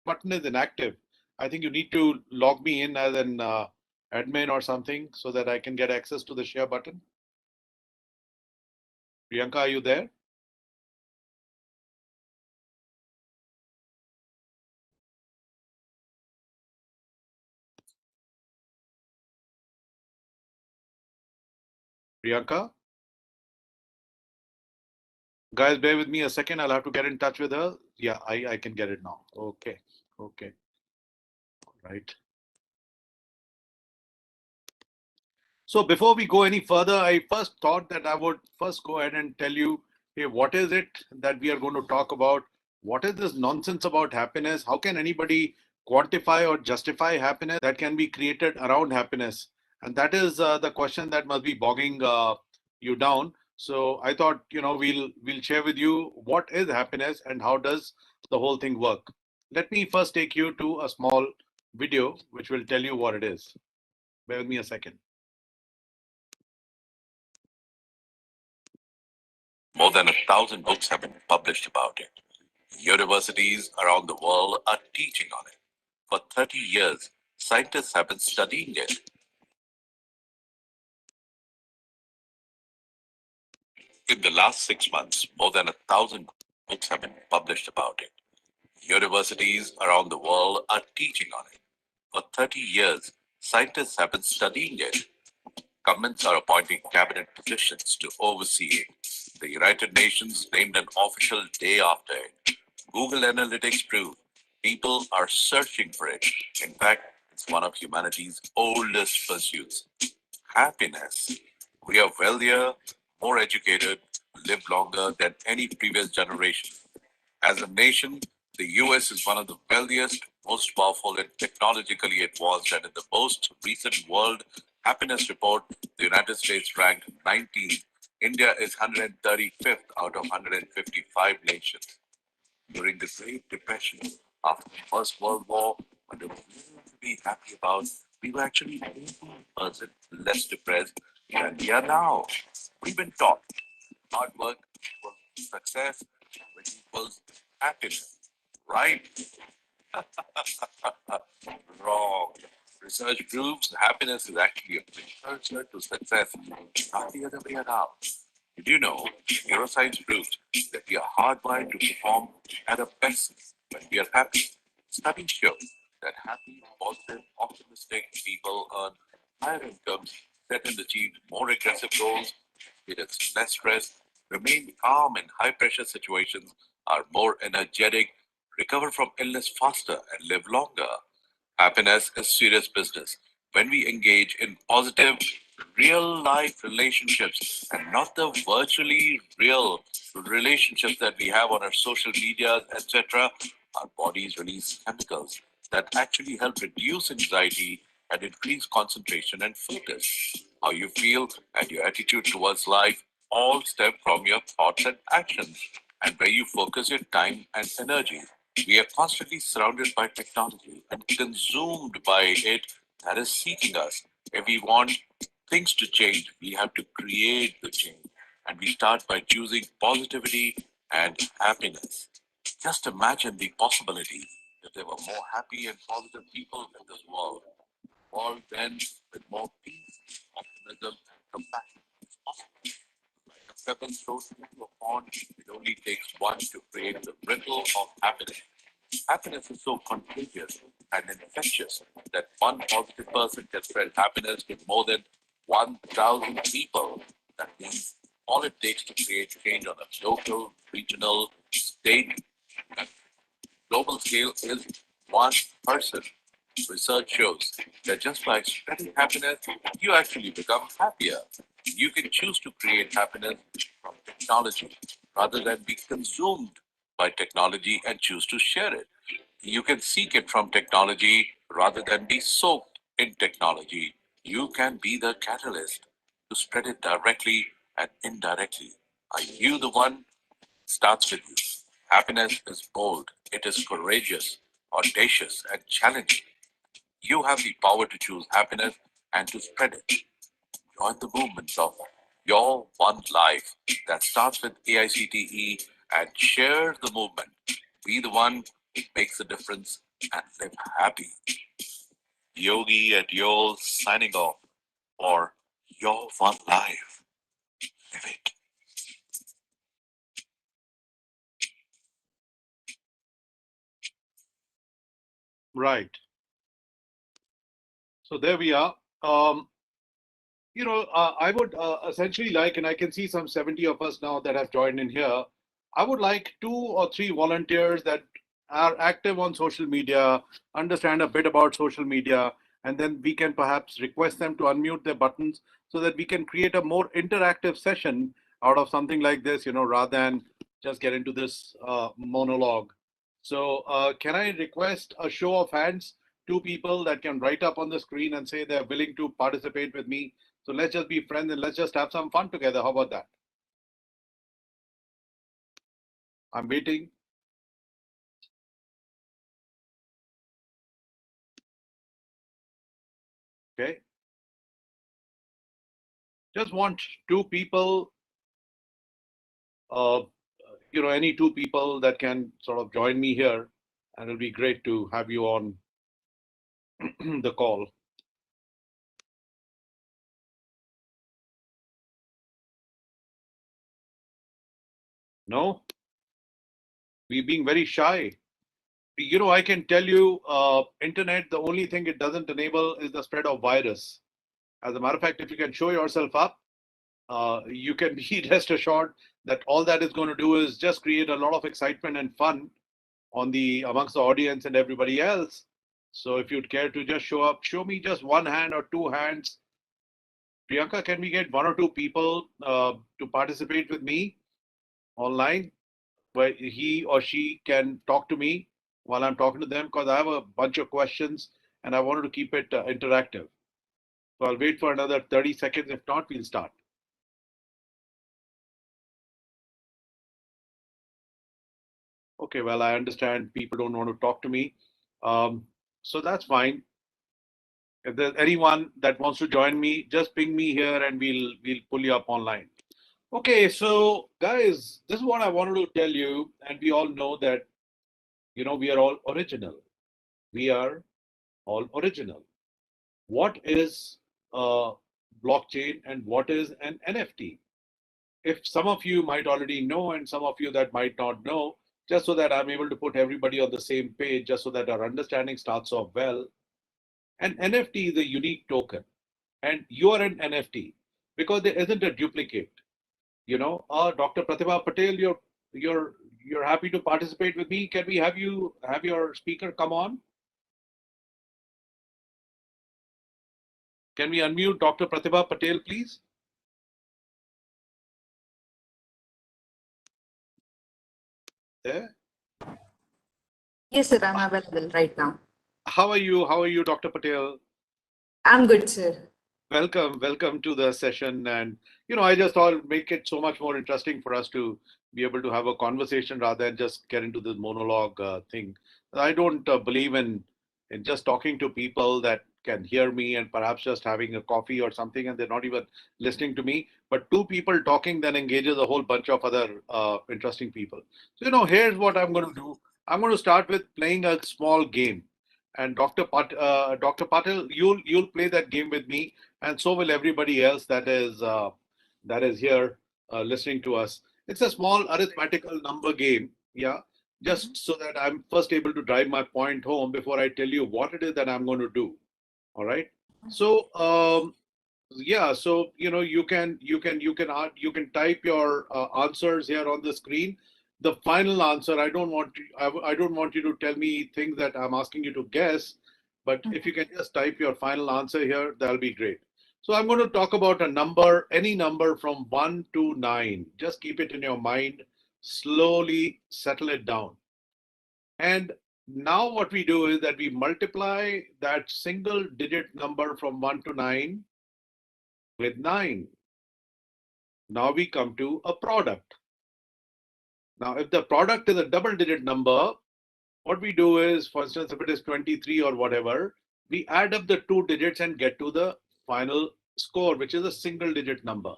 button is inactive. I think you need to log me in as an admin or something so that I can get access to the share button. Priyanka, are you there? Priyanka? Guys, bear with me a second. I'll have to get in touch with her. Yeah, I can get it now. Okay. Okay. Right. So before we go any further, I first thought that I would first go ahead and tell you, hey, what is it that we are going to talk about? What is this nonsense about happiness? How can anybody quantify or justify happiness that can be created around happiness? And that is the question that must be bogging you down. So I thought, we'll share with you what is happiness and how does the whole thing work. Let me first take you to a small video which will tell you what it is. Bear with me a second. More than 1,000 books have been published about it. Universities around the world are teaching on it. For 30 years, scientists have been studying it. In the last 6 months, more than 1,000 books have been published about it. Universities around the world are teaching on it. For 30 years, scientists have been studying it. Governments are appointing cabinet positions to oversee it. The United Nations named an official day after it. Google Analytics prove people are searching for it. In fact, it's one of humanity's oldest pursuits. Happiness. We are wealthier, more educated, live longer than any previous generation. As a nation, the US is one of the wealthiest, most powerful, and technologically advanced, and in the most recent World Happiness Report, the United States ranked 19th. India is 135th out of 155 nations. During the Great Depression, after the First World War, when there was little to be happy about, we were actually 18% less depressed than we are now. We've been taught hard work equals success, which equals happiness. Right? Wrong. Research proves happiness is actually a precursor to success, not the other way around. Did you know neuroscience proves that we are hardwired to perform at our best when we are happy? Studies show that happy, positive, optimistic people earn higher incomes, set and achieve more aggressive goals, experience less stress, remain calm in high pressure situations, are more energetic, recover from illness faster, and live longer. Happiness is serious business. When we engage in positive, real life relationships and not the virtually real relationships that we have on our social media, etc., our bodies release chemicals that actually help reduce anxiety and increase concentration and focus. How you feel and your attitude towards life all stem from your thoughts and actions, and where you focus your time and energy. We are constantly surrounded by technology and consumed by it that is seeking us. If we want things to change, we have to create the change. And we start by choosing positivity and happiness. Just imagine the possibility if there were more happy and positive people in this world. World then with more peace, optimism, and compassion. It's possible. Like a pebble thrown into a pond, it only takes one to create the ripple of happiness. Happiness is so contagious and infectious that one positive person can spread happiness to more than 1,000 people. That means all it takes to create change on a local, regional, state, and global scale is one person. Research shows that just by spreading happiness, you actually become happier. You can choose to create happiness from technology rather than be consumed by technology and choose to share it. You can seek it from technology rather than be soaked in technology. You can be the catalyst to spread it directly and indirectly. Are you the one? Starts with you. Happiness is bold, it is courageous, audacious, and challenging. You have the power to choose happiness and to spread it. Join the movement of your one life that starts with AICTE and share the movement. Be the one who makes a difference and live happy. Yogi and Yol signing off for your one life. Live it. Right. So there we are. I would essentially like, and I can see some 70 of us now that have joined in here. I would like 2 or 3 volunteers that are active on social media, understand a bit about social media, and then we can perhaps request them to unmute their buttons so that we can create a more interactive session out of something like this, rather than just get into this monologue. So, can I request a show of hands? 2 people that can write up on the screen and say they're willing to participate with me. So let's just be friends and let's just have some fun together. How about that? I'm waiting. Okay. Just want 2 people, uh, any 2 people that can sort of join me here. And it'll be great to have you on the call. No, we're being very shy. I can tell you, internet, the only thing it doesn't enable is the spread of virus. As a matter of fact, if you can show yourself up, you can be rest assured that all that is going to do is just create a lot of excitement and fun amongst the audience and everybody else. So if you'd care to just show up, show me just one hand or 2 hands. Priyanka, can we get 1 or 2 people to participate with me online, where he or she can talk to me while I'm talking to them? Because I have a bunch of questions and I wanted to keep it interactive. So I'll wait for another 30 seconds. If not, we'll start. Okay, well, I understand people don't want to talk to me. So that's fine. If there's anyone that wants to join me, just ping me here and we'll pull you up online. Okay, so guys, this is what I wanted to tell you, and we all know that we are all original. We are all original. What is a blockchain and what is an NFT? If some of you might already know and some of you that might not know, just so that I'm able to put everybody on the same page, just so that our understanding starts off well. An NFT is a unique token, and you are an NFT because there isn't a duplicate. Dr. Pratibha Patel, you're happy to participate with me. Can we have you have your speaker come on? Can we unmute Dr. Pratibha Patel, please? There. Yes, sir, I'm available right now. How are you? How are you, Dr. Patel? I'm good, sir. Welcome to the session. And I just thought make it so much more interesting for us to be able to have a conversation rather than just get into this monologue thing. I don't believe in just talking to people that can hear me and perhaps just having a coffee or something and they're not even listening to me. But 2 people talking then engages a whole bunch of other interesting people. So here's what I'm going to do. I'm going to start with playing a small game. And Dr. Patel, you'll play that game with me, and so will everybody else that is here listening to us. It's a small arithmetical number game, yeah, just so that I'm first able to drive my point home before I tell you what it is that I'm going to do. All right. So yeah, so you can type your answers here on the screen. The final answer, I don't want you to tell me things that I'm asking you to guess, but if you can just type your final answer here, that'll be great. So I'm going to talk about a number, any number from 1 to 9. Just keep it in your mind, slowly settle it down. And now what we do is that we multiply that single digit number from 1 to 9 with 9. Now we come to a product. Now, if the product is a double digit number, what we do is, for instance, if it is 23 or whatever, we add up the 2 digits and get to the final score, which is a single digit number.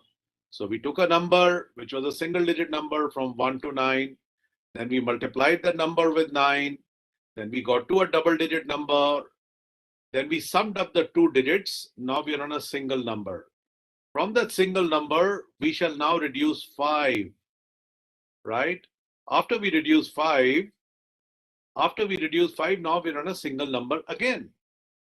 So we took a number, which was a single digit number from 1 to 9. Then we multiplied the number with 9. Then we got to a double digit number. Then we summed up the two digits. Now we are on a single number. From that single number, we shall now reduce 5, right? After we reduce 5, now we're on a single number again.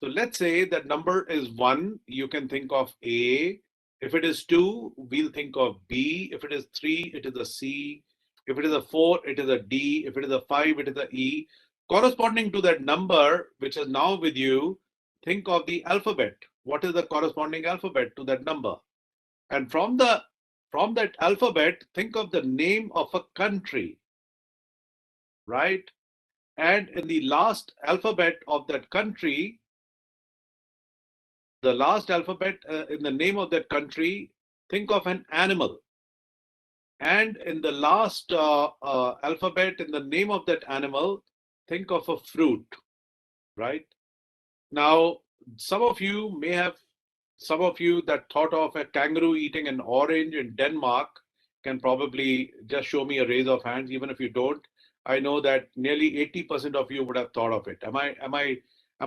So let's say that number is 1, you can think of A. If it is 2, we'll think of B. If it is 3, it is a C. If it is a 4, it is a D. If it is a 5, it is a E. Corresponding to that number, which is now with you, think of the alphabet. What is the corresponding alphabet to that number? And from that alphabet, think of the name of a country, right? And in the last alphabet of that country, the last alphabet in the name of that country, think of an animal. And in the last alphabet in the name of that animal, think of a fruit, right? Now, some of you that thought of a kangaroo eating an orange in Denmark can probably just show me a raise of hands. Even if you don't, I know that nearly 80% of you would have thought of it. Am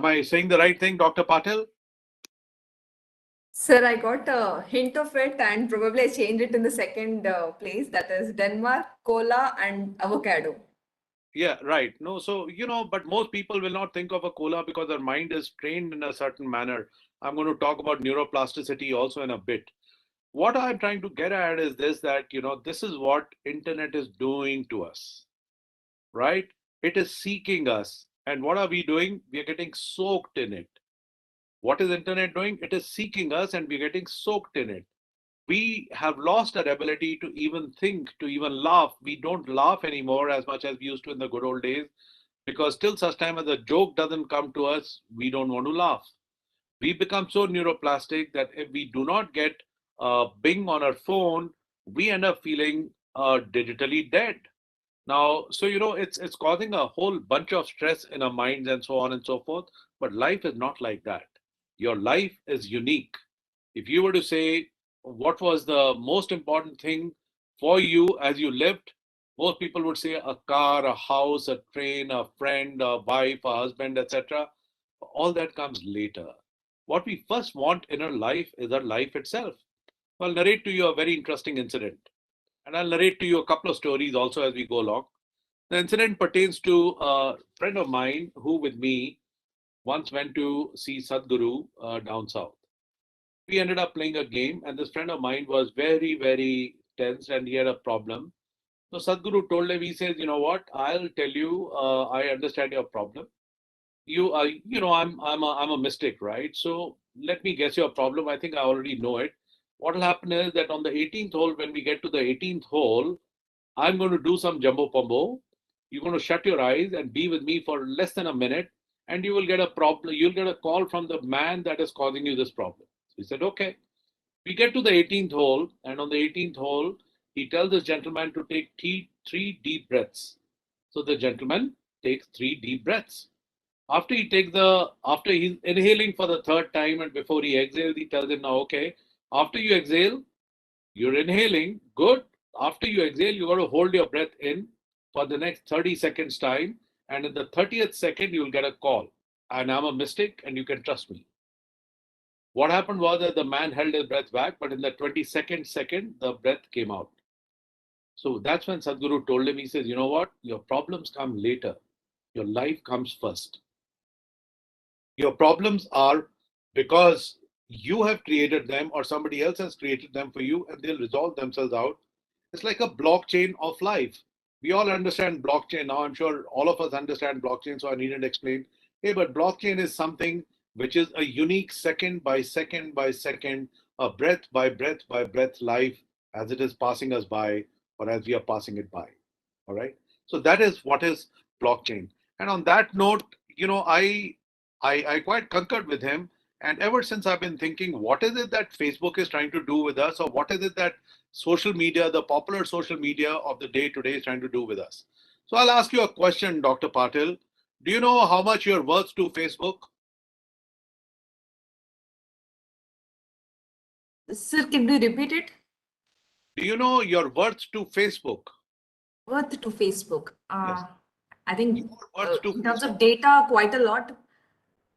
I saying the right thing, Dr. Patel? Sir, I got a hint of it and probably I changed it in the second place. That is Denmark, cola, and avocado. Yeah, right. No, so, but most people will not think of a cola because their mind is trained in a certain manner. I'm going to talk about neuroplasticity also in a bit. What I'm trying to get at is this, that, this is what internet is doing to us, right? It is seeking us. And what are we doing? We are getting soaked in it. What is internet doing? It is seeking us and we're getting soaked in it. We have lost our ability to even think, to even laugh. We don't laugh anymore as much as we used to in the good old days, because till such time as a joke doesn't come to us, we don't want to laugh. We become so neuroplastic that if we do not get a Bing on our phone, we end up feeling digitally dead. Now, so it's causing a whole bunch of stress in our minds and so on and so forth. But life is not like that. Your life is unique. If you were to say what was the most important thing for you as you lived, most people would say a car, a house, a train, a friend, a wife, a husband, etc. All that comes later. What we first want in our life is our life itself. So I'll narrate to you a very interesting incident. And I'll narrate to you a couple of stories also as we go along. The incident pertains to a friend of mine who, with me, once went to see Sadhguru down south. We ended up playing a game, and this friend of mine was very, very tense and he had a problem. So Sadhguru told him, he says, you know what, I'll tell you, I understand your problem. I'm a mystic, right? So let me guess your problem. I think I already know it. What will happen is that on the 18th hole, when we get to the 18th hole, I'm going to do some jumbo pumbo. You're going to shut your eyes and be with me for less than a minute, and you will get a problem. You'll get a call from the man that is causing you this problem. So he said, okay. We get to the 18th hole, and on the 18th hole, he tells this gentleman to take three deep breaths. So the gentleman takes 3 deep breaths. After he's inhaling for the third time and before he exhales, he tells him, now, okay, after you exhale, you're inhaling, good. After you exhale, you got to hold your breath in for the next 30 seconds time. And in the 30th second, you'll get a call. And I'm a mystic and you can trust me. What happened was that the man held his breath back, but in the 22nd second, the breath came out. So that's when Sadhguru told him, he says, you know what? Your problems come later. Your life comes first. Your problems are because you have created them or somebody else has created them for you and they'll resolve themselves out. It's like a blockchain of life. We all understand blockchain now. I'm sure all of us understand blockchain, so I needn't explain. Hey, but blockchain is something which is a unique second by second by second, a breath by breath by breath life as it is passing us by or as we are passing it by. All right. So that is what is blockchain. And on that note, I quite concurred with him. And ever since I've been thinking, what is it that Facebook is trying to do with us, or what is it that social media, the popular social media of the day today, is trying to do with us? So I'll ask you a question, Dr. Patil. Do you know how much you're worth to Facebook? Sir, can you repeat it? Do you know your worth to Facebook? Worth to Facebook. Yes. I think Words to in terms Facebook. of data, quite a lot.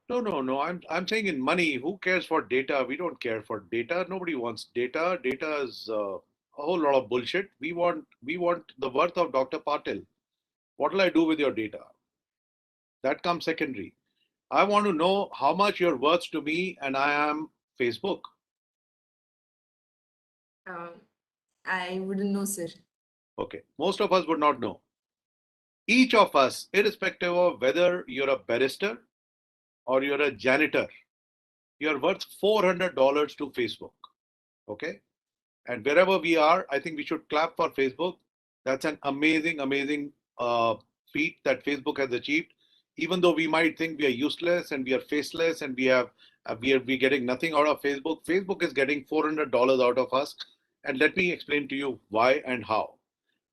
No. I'm saying in money. Who cares for data? We don't care for data. Nobody wants data. Data is a whole lot of bullshit. We want the worth of Dr. Patil. What will I do with your data? That comes secondary. I want to know how much you're worth to me, and I am Facebook. Um, I wouldn't know, sir. Okay. Most of us would not know. Each of us, irrespective of whether you're a barrister or you're a janitor, you're worth $400 to Facebook. Okay. And wherever we are, I think we should clap for Facebook. That's an amazing feat that Facebook has achieved. Even though we might think we are useless and we are faceless and we getting nothing out of Facebook, Facebook is getting $400 out of us. And let me explain to you why and how.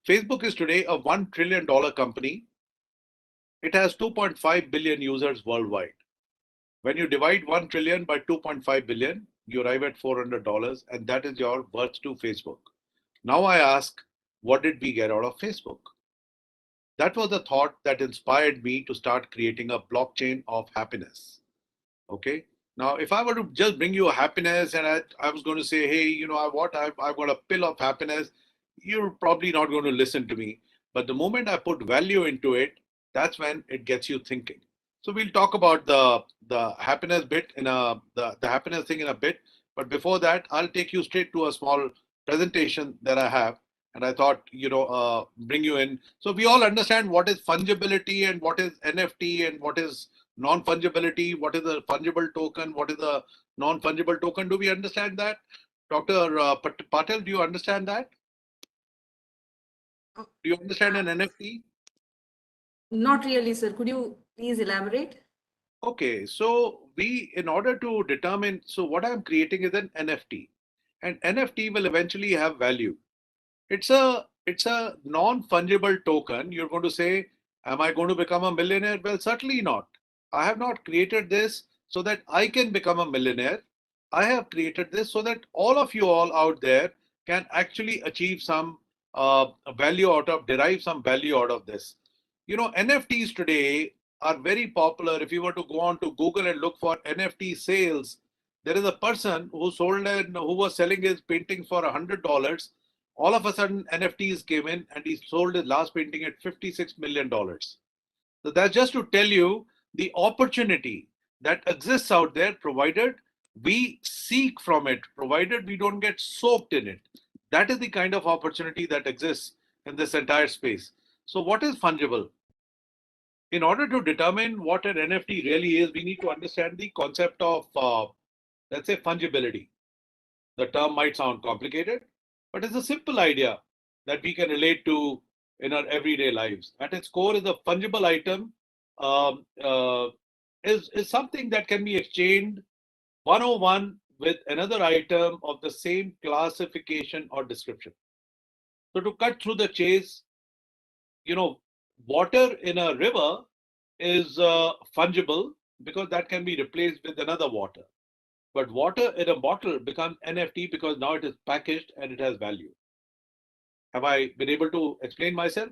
Facebook is today a $1 trillion company. It has 2.5 billion users worldwide. When you divide 1 trillion by 2.5 billion, you arrive at $400, and that is your worth to Facebook. Now I ask, what did we get out of Facebook? That was the thought that inspired me to start creating a blockchain of happiness. Okay. Now, if I were to just bring you a happiness and I was going to say, hey, I've got a pill of happiness, you're probably not going to listen to me. But the moment I put value into it, that's when it gets you thinking. So we'll talk about the happiness bit the happiness thing in a bit. But before that, I'll take you straight to a small presentation that I have. And I thought, bring you in. So we all understand what is fungibility and what is NFT and what is non-fungibility, what is a fungible token, what is a non-fungible token. Do we understand that? Dr. Patel, do you understand that? Oh, Do you understand an NFT? not really, sir. Could you please elaborate? Okay, so in order to determine, so what I'm creating is an NFT. And NFT will eventually have value. It's a non-fungible token. You're going to say, am I going to become a millionaire? Well, certainly not. I have not created this so that I can become a millionaire. I have created this so that all of you all out there can actually achieve some derive some value out of this. NFTs today are very popular. If you were to go on to Google and look for NFT sales, there is a person who was selling his paintings for $100. All of a sudden, NFTs came in and he sold his last painting at $56 million. So that's just to tell you the opportunity that exists out there, provided we seek from it, provided we don't get soaked in it. That is the kind of opportunity that exists in this entire space. So, what is fungible? In order to determine what an NFT really is, we need to understand the concept of, let's say, fungibility. The term might sound complicated, but it's a simple idea that we can relate to in our everyday lives. At its core, is a fungible item um, uh, is something that can be exchanged one-on-one with another item of the same classification or description. So to cut through the chase, you know, water in a river is fungible because that can be replaced with another water. But water in a bottle becomes NFT because now it is packaged and it has value. Have I been able to explain myself?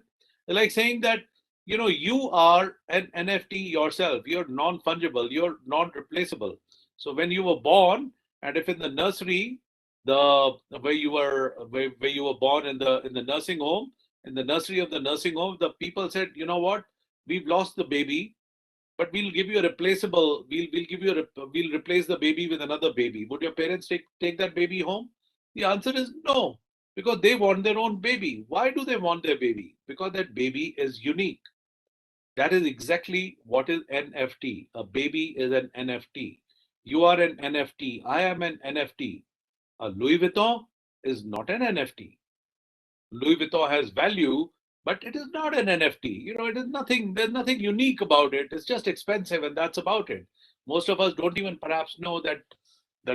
Like saying that, you are an NFT yourself. You're non-fungible. You're non-replaceable. So when you were born, and if in the nursery, where you were born in the nursing home, in the nursery of the nursing home, the people said, you know what, we've lost the baby, but we'll give you a replaceable. We'll give you we'll replace the baby with another baby. Would your parents take that baby home? The answer is no, because they want their own baby. Why do they want their baby? Because that baby is unique. That is exactly what is NFT. A baby is an NFT. You are an NFT. I am an NFT. A Louis Vuitton is not an NFT. Louis Vuitton has value, but it is not an NFT. It is nothing, there's nothing unique about it. It's just expensive and that's about it. Most of us don't even perhaps know that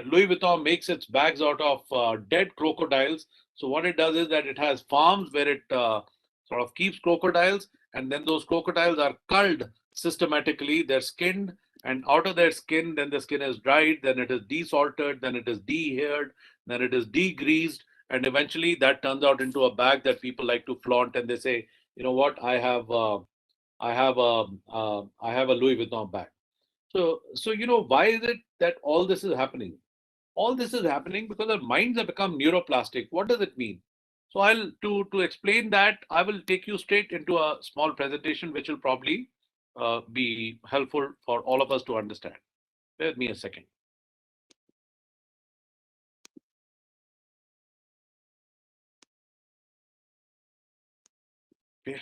Louis Vuitton makes its bags out of dead crocodiles. So what it does is that it has farms where it sort of keeps crocodiles, and then those crocodiles are culled systematically. They're skinned, and out of their skin, then the skin is dried, then it is desalted, then it is de-haired, then it is degreased, and eventually that turns out into a bag that people like to flaunt, and they say, you know what, I have I have a Louis Vuitton bag. So why is it that all this is happening? All this is happening because our minds have become neuroplastic. What does it mean? So I'll to explain that, I will take you straight into a small presentation which will probably be helpful for all of us to understand. Bear with me a second. Okay.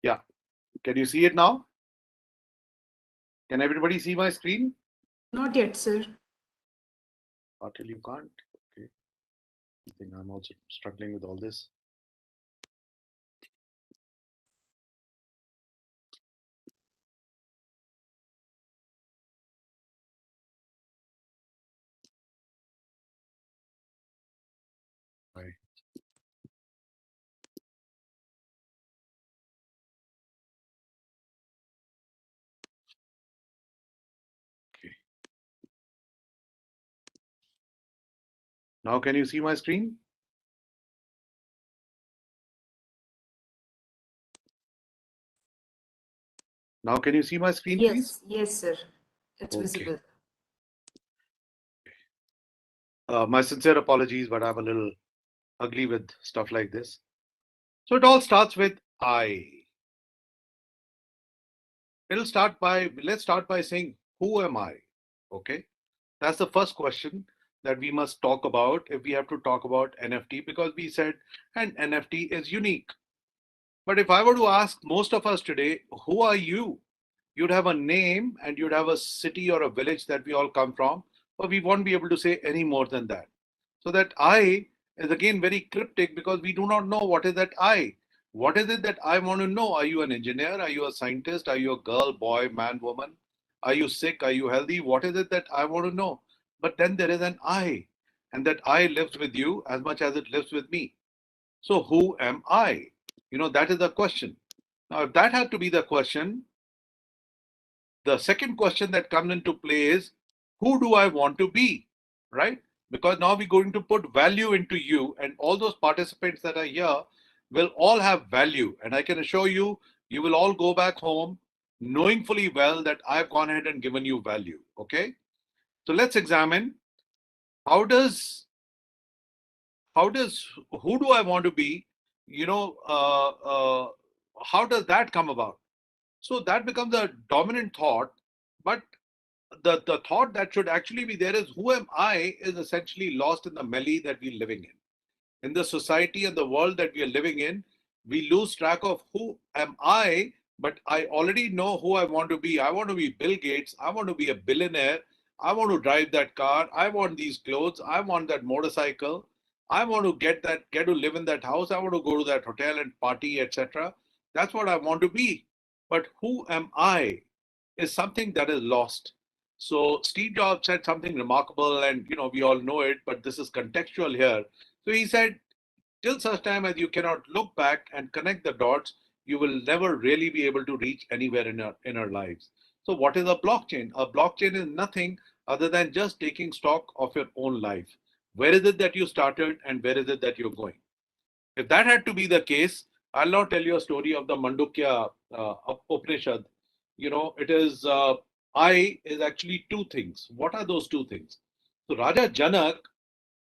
Yeah. Can you see it now? Can everybody see my screen? Not yet, sir. Until you can't. Okay. I think I'm also struggling with all this. Right. Okay. Now can you see my screen? Now can you see my screen, please? Yes, sir. It's Okay. visible. My sincere apologies, but I'm a little ugly with stuff like this. So it all starts with I. Let's start by saying, who am I? Okay. That's the first question that we must talk about if we have to talk about NFT, because we said an NFT is unique. But if I were to ask most of us today, who are you? You'd have a name and you'd have a city or a village that we all come from, but we won't be able to say any more than that. So that I is again very cryptic because we do not know what is that I. What is it that I want to know? Are you an engineer? Are you a scientist? Are you a girl, boy, man, woman? Are you sick? Are you healthy? What is it that I want to know? But then there is an I, and that I lives with you as much as it lives with me. So who am I? That is the question. Now, if that had to be the question, the second question that comes into play is, who do I want to be? Right? Because now we're going to put value into you, and all those participants that are here will all have value. And I can assure you, you will all go back home knowing fully well that I've gone ahead and given you value. Okay? So let's examine, how does who do I want to be? You know, how does that come about? So that becomes a dominant thought, but the thought that should actually be there is, who am I, is essentially lost in the melee that we're living in. In the society and the world that we are living in, we lose track of who am I, but I already know who I want to be. I want to be Bill Gates. I want to be a billionaire. I want to drive that car. I want these clothes. I want that motorcycle. I want to get to live in that house. I want to go to that hotel and party, etc. That's what I want to be. But who am I is something that is lost. So Steve Jobs said something remarkable, and we all know it, but this is contextual here. So he said, till such time as you cannot look back and connect the dots, you will never really be able to reach anywhere in our lives. So what is a blockchain? A blockchain is nothing other than just taking stock of your own life. Where is it that you started and where is it that you're going? If that had to be the case, I'll now tell you a story of the Mandukya Upanishad. It is I is actually two things. What are those two things? So Raja Janak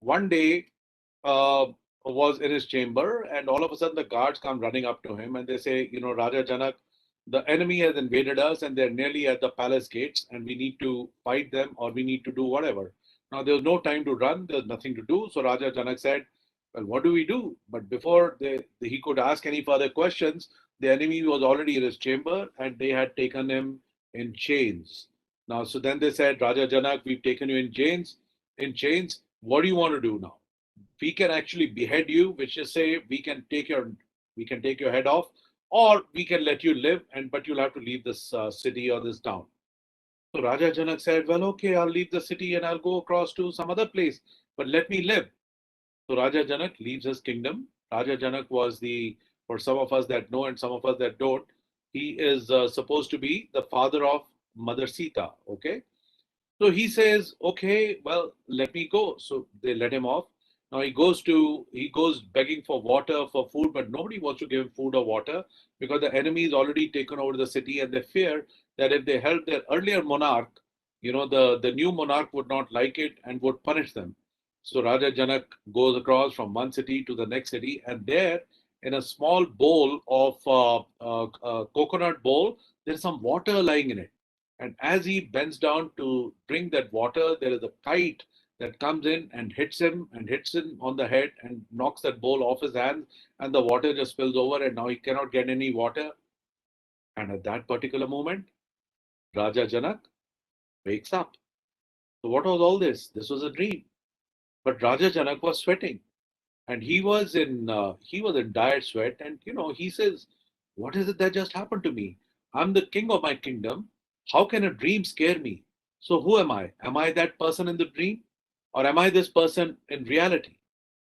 one day uh, was in his chamber, and all of a sudden the guards come running up to him and they say, Raja Janak, the enemy has invaded us and they're nearly at the palace gates, and we need to fight them or we need to do whatever. Now there was no time to run, there's nothing to do. So Raja Janak said, well, what do we do? But before he could ask any further questions, the enemy was already in his chamber and they had taken him in chains. Now, so then they said, Raja Janak, we've taken you in chains. In chains, what do you want to do now? We can actually behead you, which is say we can take your head off, or we can let you live, but you'll have to leave this city or this town. So Raja Janak said, well, okay, I'll leave the city and I'll go across to some other place, but let me live. So Raja Janak leaves his kingdom. Raja Janak was for some of us that know and some of us that don't, he is supposed to be the father of Mother Sita. Okay. So he says, okay, well, let me go. So they let him off. Now he goes begging for water, for food, but nobody wants to give him food or water because the enemy is already taken over the city and they fear that if they help their earlier monarch, the new monarch would not like it and would punish them. So Raja Janak goes across from one city to the next city, and there, in a small bowl of coconut bowl, there's some water lying in it. And as he bends down to drink that water, there is a kite that comes in and hits him on the head and knocks that bowl off his hands, and the water just spills over, and now he cannot get any water. And at that particular moment, Raja Janak wakes up. So what was all this? This was a dream. But Raja Janak was sweating, and he was in dire sweat. And he says, "What is it that just happened to me? I'm the king of my kingdom. How can a dream scare me? So who am I? Am I that person in the dream, or am I this person in reality?"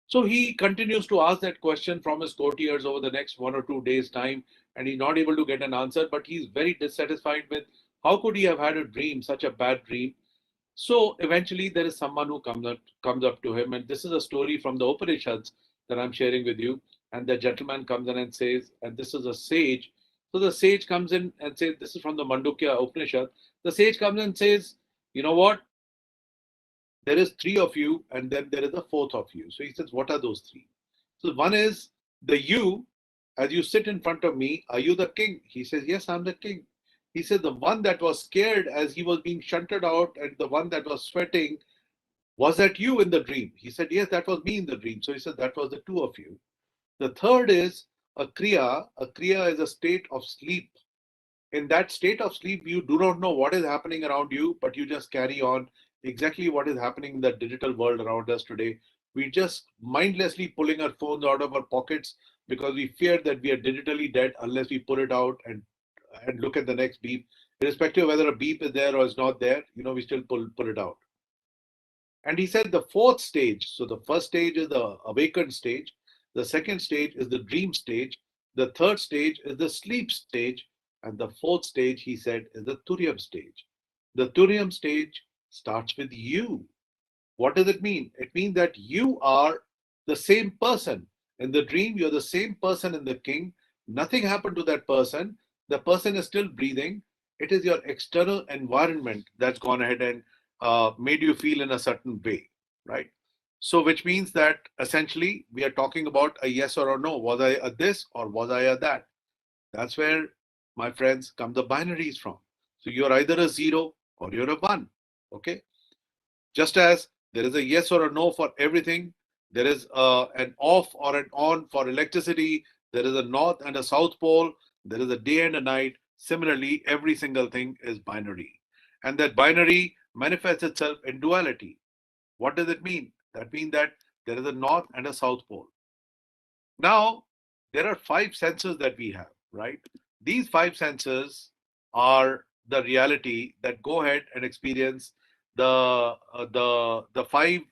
So he continues to ask that question from his courtiers over the next 1 or 2 days' time, and he's not able to get an answer. But he's very dissatisfied with how could he have had a dream, such a bad dream. So eventually, there is someone who comes up to him, and this is a story from the Upanishads that I'm sharing with you. And the gentleman comes in and says, and this is a sage. So the sage comes in and says, this is from the Mandukya Upanishad. The sage comes in and says, you know what? There is three of you, and then there is a fourth of you. So he says, what are those three? So one is the you, as you sit in front of me, are you the king? He says, yes, I'm the king. He said, the one that was scared as he was being shunted out, and the one that was sweating, was that you in the dream? He said, yes, that was me in the dream. So he said, that was the two of you. The third is a kriya. A kriya is a state of sleep. In that state of sleep, you do not know what is happening around you, but you just carry on exactly what is happening in the digital world around us today. We just mindlessly pulling our phones out of our pockets because we fear that we are digitally dead unless we pull it out and look at the next beep. Irrespective of whether a beep is there or is not there, we still pull it out. And he said the fourth stage, so the first stage is the awakened stage, the second stage is the dream stage, the third stage is the sleep stage, and the fourth stage, he said, is the Turiam stage. The Turiam stage starts with you. What does it mean? It means that you are the same person. In the dream, you're the same person in the king. Nothing happened to that person. The person is still breathing. It is your external environment that's gone ahead and made you feel in a certain way, right? So, which means that essentially we are talking about a yes or a no. Was I a this or was I a that? That's where, my friends, come the binaries from. So, you're either a zero or you're a one. Okay. Just as there is a yes or a no for everything, there is an off or an on for electricity, there is a north and a south pole, there is a day and a night. Similarly, every single thing is binary. And that binary manifests itself in duality. What does it mean? That means that there is a north and a south pole. Now, there are five senses that we have, right? These five senses are the reality that go ahead and experience the five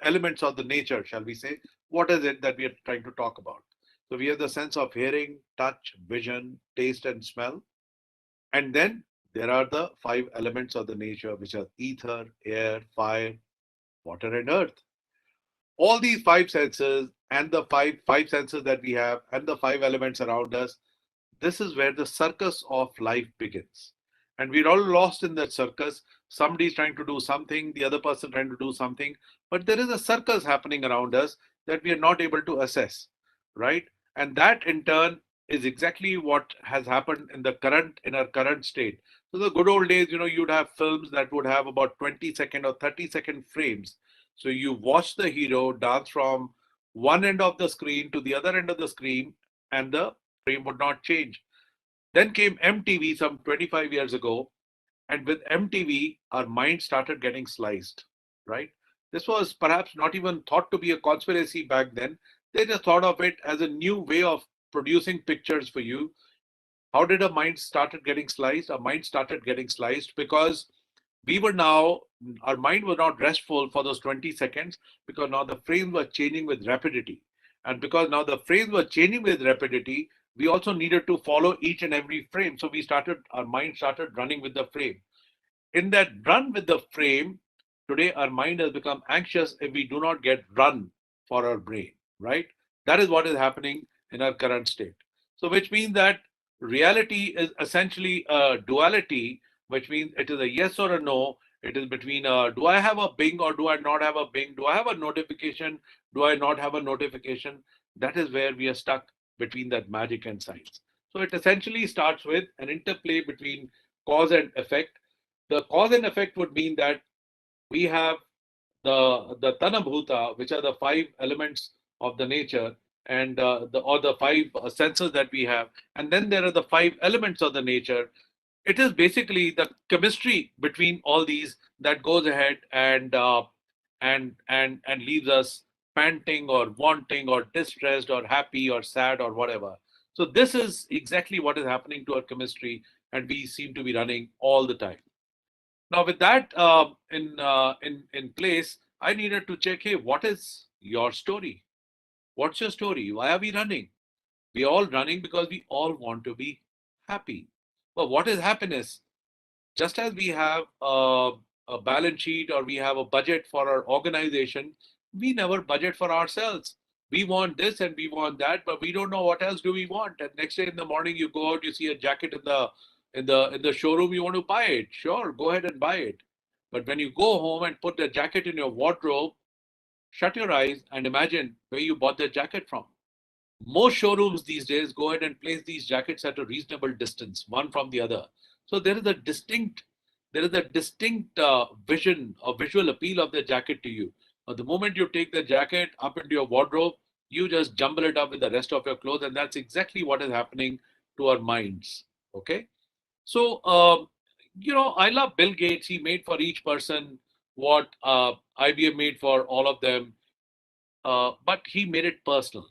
elements of the nature, shall we say? What is it that we are trying to talk about? So we have the sense of hearing, touch, vision, taste, and smell, and then there are the five elements of the nature, which are ether, air, fire, water, and earth. All these five senses and the five senses that we have and the five elements around us, this is where the circus of life begins. And we're all lost in that circus. Somebody's trying to do something, the other person trying to do something, but there is a circus happening around us that we are not able to assess, right? And that in turn is exactly what has happened in our current state. So the good old days, you'd have films that would have about 20-second or 30-second frames. So you watch the hero dance from one end of the screen to the other end of the screen, and the frame would not change. Then came MTV some 25 years ago, and with MTV, our mind started getting sliced, right? This was perhaps not even thought to be a conspiracy back then. They just thought of it as a new way of producing pictures for you. How did our mind started getting sliced? Our mind started getting sliced because our mind was not restful for those 20 seconds because now the frames were changing with rapidity. And because now the frames were changing with rapidity, we also needed to follow each and every frame. So our mind started running with the frame. In that run with the frame, today our mind has become anxious if we do not get run for our brain, right? That is what is happening in our current state. So, which means that reality is essentially a duality, which means it is a yes or a no. It is between do I have a Bing or do I not have a Bing? Do I have a notification? Do I not have a notification? That is where we are stuck between that magic and science. So, it essentially starts with an interplay between cause and effect. The cause and effect would mean that we have the Tanabhuta, which are the five elements of the nature, and the five senses that we have, and then there are the five elements of the nature. It is basically the chemistry between all these that goes ahead and leaves us panting or wanting or distressed or happy or sad or whatever. So this is exactly what is happening to our chemistry, and we seem to be running all the time. Now, with that in place, I needed to check. Hey, what is your story? What's your story? Why are we running? We are all running because we all want to be happy. But what is happiness? Just as we have a balance sheet or we have a budget for our organization, we never budget for ourselves. We want this and we want that, but we don't know what else do we want. And next day in the morning, you go out, you see a jacket in the showroom, you want to buy it. Sure, go ahead and buy it. But when you go home and put the jacket in your wardrobe, shut your eyes and imagine where you bought the jacket from. Most showrooms these days go ahead and place these jackets at a reasonable distance, one from the other. So there is a distinct vision or visual appeal of the jacket to you. But the moment you take the jacket up into your wardrobe, you just jumble it up with the rest of your clothes, and that's exactly what is happening to our minds. Okay, so I love Bill Gates. He made for each person what IBM made for all of them, but he made it personal.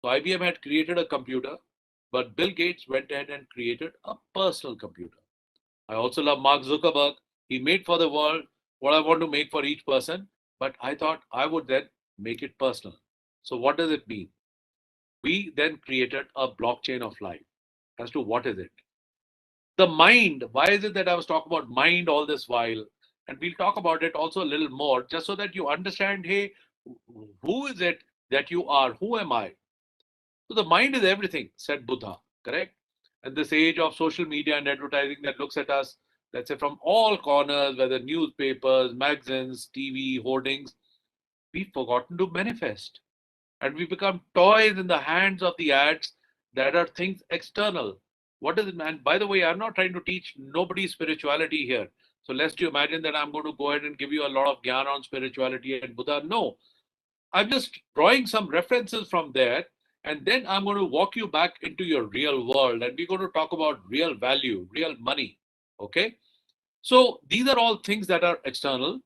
So IBM had created a computer, but Bill Gates went ahead and created a personal computer. I also love Mark Zuckerberg. He made for the world what I want to make for each person, but I thought I would then make it personal. So what does it mean? We then created a blockchain of life. As to what is it? The mind. Why is it that I was talking about mind all this while? And we'll talk about it also a little more, just so that you understand, hey, who is it that you are? Who am I? So the mind is everything, said Buddha, correct? At this age of social media and advertising that looks at us, let's say from all corners, whether newspapers, magazines, TV, hoardings, we've forgotten to manifest. And we become toys in the hands of the ads that are things external. What does it mean? By the way, I'm not trying to teach nobody spirituality here. So lest you imagine that I'm going to go ahead and give you a lot of gyan on spirituality and Buddha. No, I'm just drawing some references from there, and then I'm going to walk you back into your real world, and we're going to talk about real value, real money. Okay. So these are all things that are external,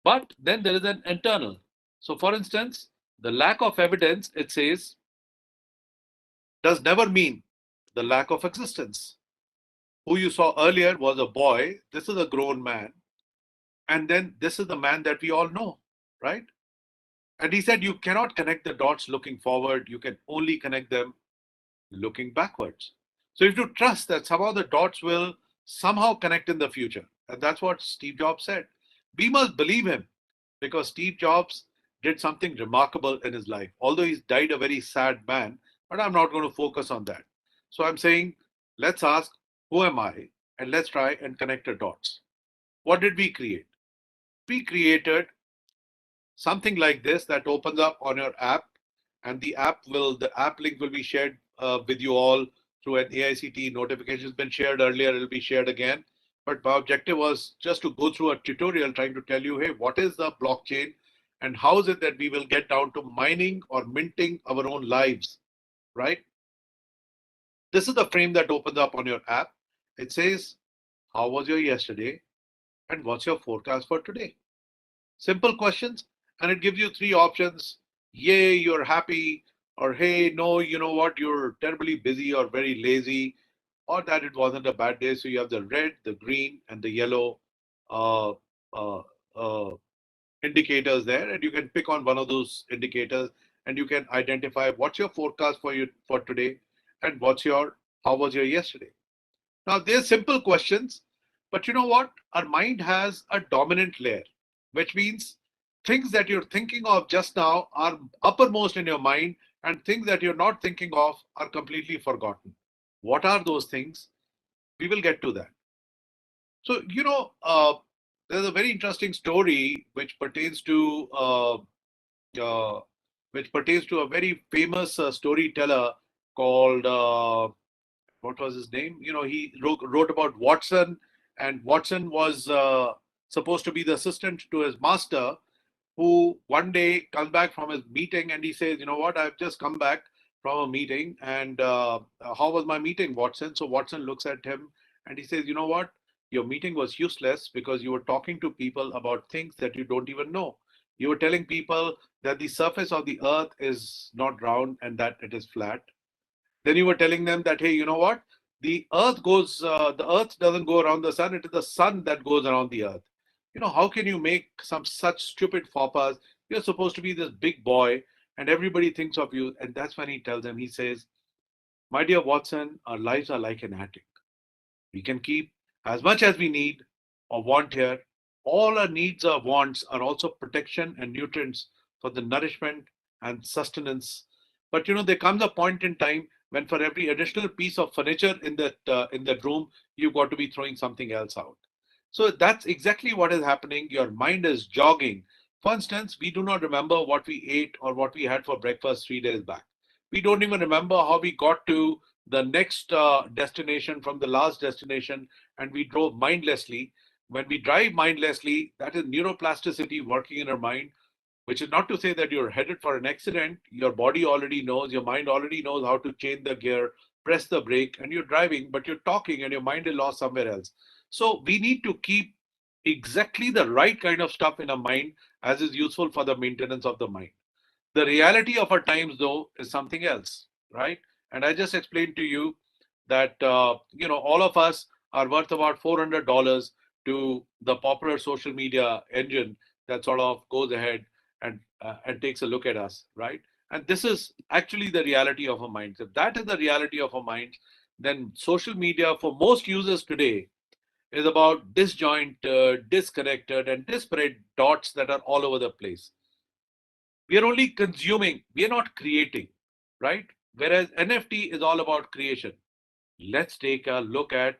but then there is an internal. So, for instance, the lack of evidence, it says, does never mean the lack of existence. Who you saw earlier was a boy. This is a grown man. And then this is the man that we all know, right? And he said, you cannot connect the dots looking forward. You can only connect them looking backwards. So if you trust that somehow the dots will somehow connect in the future, and that's what Steve Jobs said, we must believe him because Steve Jobs did something remarkable in his life. Although he's died a very sad man, but I'm not going to focus on that. So I'm saying, let's ask, who am I? And let's try and connect the dots. What did we create? We created something like this that opens up on your app, and the app link will be shared with you all through an AICTE notification. Has been shared earlier, it'll be shared again. But my objective was just to go through a tutorial trying to tell you, hey, what is the blockchain and how is it that we will get down to mining or minting our own lives, right? This is the frame that opens up on your app. It says, how was your yesterday and what's your forecast for today? Simple questions, and it gives you three options. Yay, you're happy, or hey, no, you know what, you're terribly busy or very lazy, or that it wasn't a bad day. So you have the red, the green, and the yellow uh, uh, uh, indicators there, and you can pick on one of those indicators, and you can identify what's your forecast for you for today, and how was your yesterday. Now, they're simple questions, but you know what? Our mind has a dominant layer, which means things that you're thinking of just now are uppermost in your mind, and things that you're not thinking of are completely forgotten. What are those things? We will get to that. So, there's a very interesting story uh, which pertains to a very famous storyteller called what was his name? He wrote about Watson, and Watson was supposed to be the assistant to his master, who one day comes back from his meeting and he says, "You know what? I've just come back from a meeting, and how was my meeting, Watson?" So Watson looks at him and he says, "You know what? Your meeting was useless because you were talking to people about things that you don't even know. You were telling people that the surface of the earth is not round and that it is flat. Then you were telling them that, hey, you know what? The earth doesn't go around the sun. It is the sun that goes around the earth. How can you make some such stupid faux pas? You're supposed to be this big boy and everybody thinks of you." And that's when he tells them, he says, "My dear Watson, our lives are like an attic. We can keep as much as we need or want here. All our needs or wants are also protection and nutrients for the nourishment and sustenance. But there comes a point in time when for every additional piece of furniture in that room, you've got to be throwing something else out." So that's exactly what is happening. Your mind is jogging. For instance, we do not remember what we ate or what we had for breakfast 3 days back. We don't even remember how we got to the next destination from the last destination, and we drove mindlessly. When we drive mindlessly, that is neuroplasticity working in our mind, which is not to say that you're headed for an accident. Your body already knows, your mind already knows how to change the gear, press the brake, and you're driving, but you're talking and your mind is lost somewhere else. So we need to keep exactly the right kind of stuff in our mind as is useful for the maintenance of the mind. The reality of our times, though, is something else, right? And I just explained to you that all of us are worth about $400 to the popular social media engine that sort of goes ahead and takes a look at us, right? And this is actually the reality of our minds. If that is the reality of our minds, then social media for most users today is about disjointed, disconnected, and disparate dots that are all over the place. We are only consuming, we are not creating, right? Whereas NFT is all about creation. Let's take a look at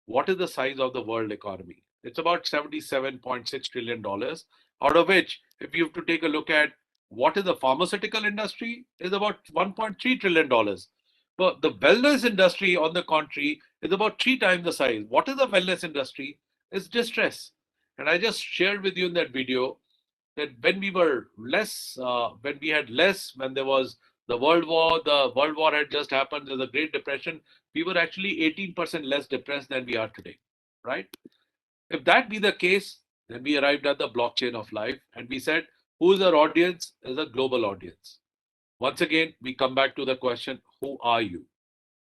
what is the size of the world economy. It's about $77.6 trillion, out of which, if you have to take a look at what is the pharmaceutical industry, is about $1.3 trillion. But the wellness industry, on the contrary, is about three times the size. What is the wellness industry? It's distress. And I just shared with you in that video that when we were less, when we had less, when there was the World War had just happened, there's a Great Depression, we were actually 18% less depressed than we are today, right? If that be the case, then we arrived at the blockchain of life and we said, who is our audience? Is a global audience. Once again, we come back to the question, who are you?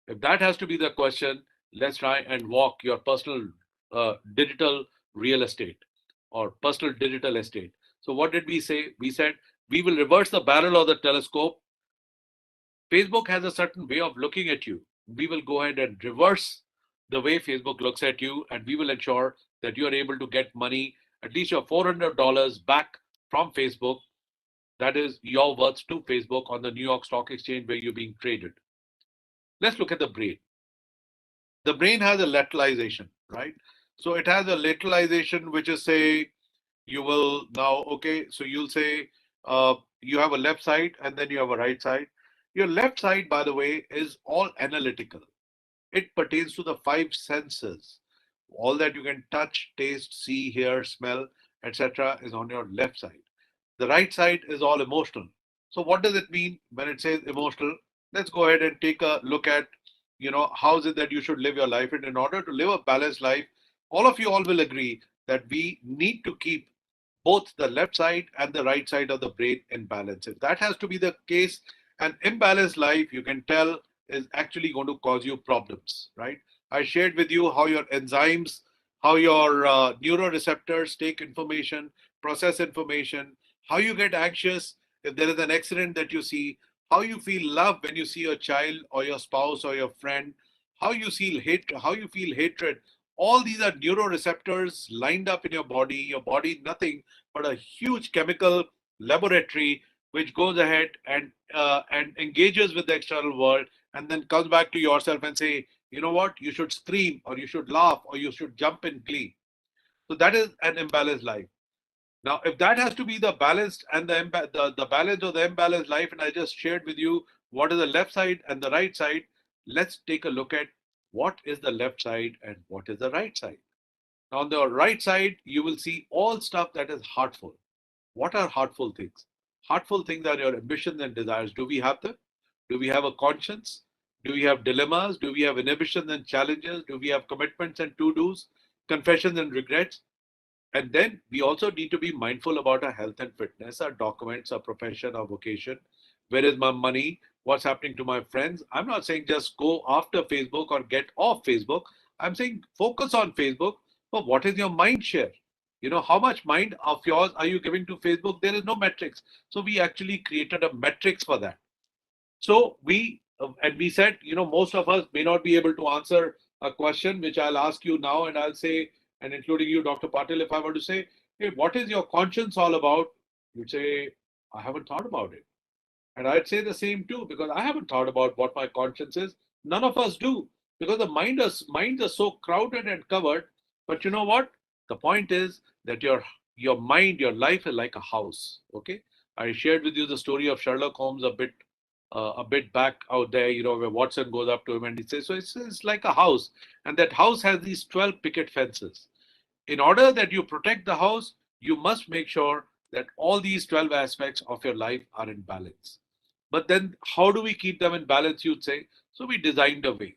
If that has to be the question, let's try and walk your personal digital real estate or personal digital estate. So, what did we say? We said we will reverse the barrel of the telescope. Facebook has a certain way of looking at you. We will go ahead and reverse the way Facebook looks at you, and we will ensure that you are able to get money, at least your $400 back from Facebook. That is your worth to Facebook on the New York Stock Exchange where you're being traded. Let's look at the brain. The brain has a lateralization, right? So it has a lateralization, which is say you will now, okay, so you'll say you have a left side and then you have a right side. Your left side, by the way, is all analytical. It pertains to the five senses. All that you can touch, taste, see, hear, smell, etc., is on your left side. The right side is all emotional. So what does it mean when it says emotional? Let's go ahead and take a look at, how is it that you should live your life. And in order to live a balanced life, all of you all will agree that we need to keep both the left side and the right side of the brain in balance. If that has to be the case, an imbalanced life, you can tell, is actually going to cause you problems, right? I shared with you how your enzymes how your neuroreceptors take information, process information, how you get anxious if there is an accident that you see, how you feel love when you see your child or your spouse or your friend, how you feel hatred. All these are neuroreceptors lined up in your body. Your body, nothing but a huge chemical laboratory which goes ahead and engages with the external world and then comes back to yourself and say, you know what, you should scream or you should laugh or you should jump in glee. So that is an imbalanced life. Now, if that has to be the balanced and the balance of the imbalanced life, and I just shared with you what is the left side and the right side, let's take a look at what is the left side and what is the right side. Now, on the right side, you will see all stuff that is heartful. What are heartful things? Heartful things are your ambitions and desires. Do we have them? Do we have a conscience? Do we have dilemmas? Do we have inhibitions and challenges? Do we have commitments and to-dos, confessions and regrets? And then we also need to be mindful about our health and fitness, our documents, our profession, our vocation. Where is my money? What's happening to my friends? I'm not saying just go after Facebook or get off Facebook. I'm saying focus on Facebook, but what is your mind share? You know, how much mind of yours are you giving to Facebook? There is no metrics. So we actually created a metrics for that. So we said, you know, most of us may not be able to answer a question which I'll ask you now, and I'll say, and including you, Dr. Patil, if I were to say, hey, what is your conscience all about? You'd say, I haven't thought about it. And I'd say the same too, because I haven't thought about what my conscience is. None of us do, because the minds are so crowded and covered. But you know what? The point is that your mind, your life is like a house. Okay. I shared with you the story of Sherlock Holmes a bit back out there, you know, where Watson goes up to him and he says, so it's like a house. And that house has these 12 picket fences. In order that you protect the house, you must make sure that all these 12 aspects of your life are in balance. But then how do we keep them in balance, you'd say? So we designed a way.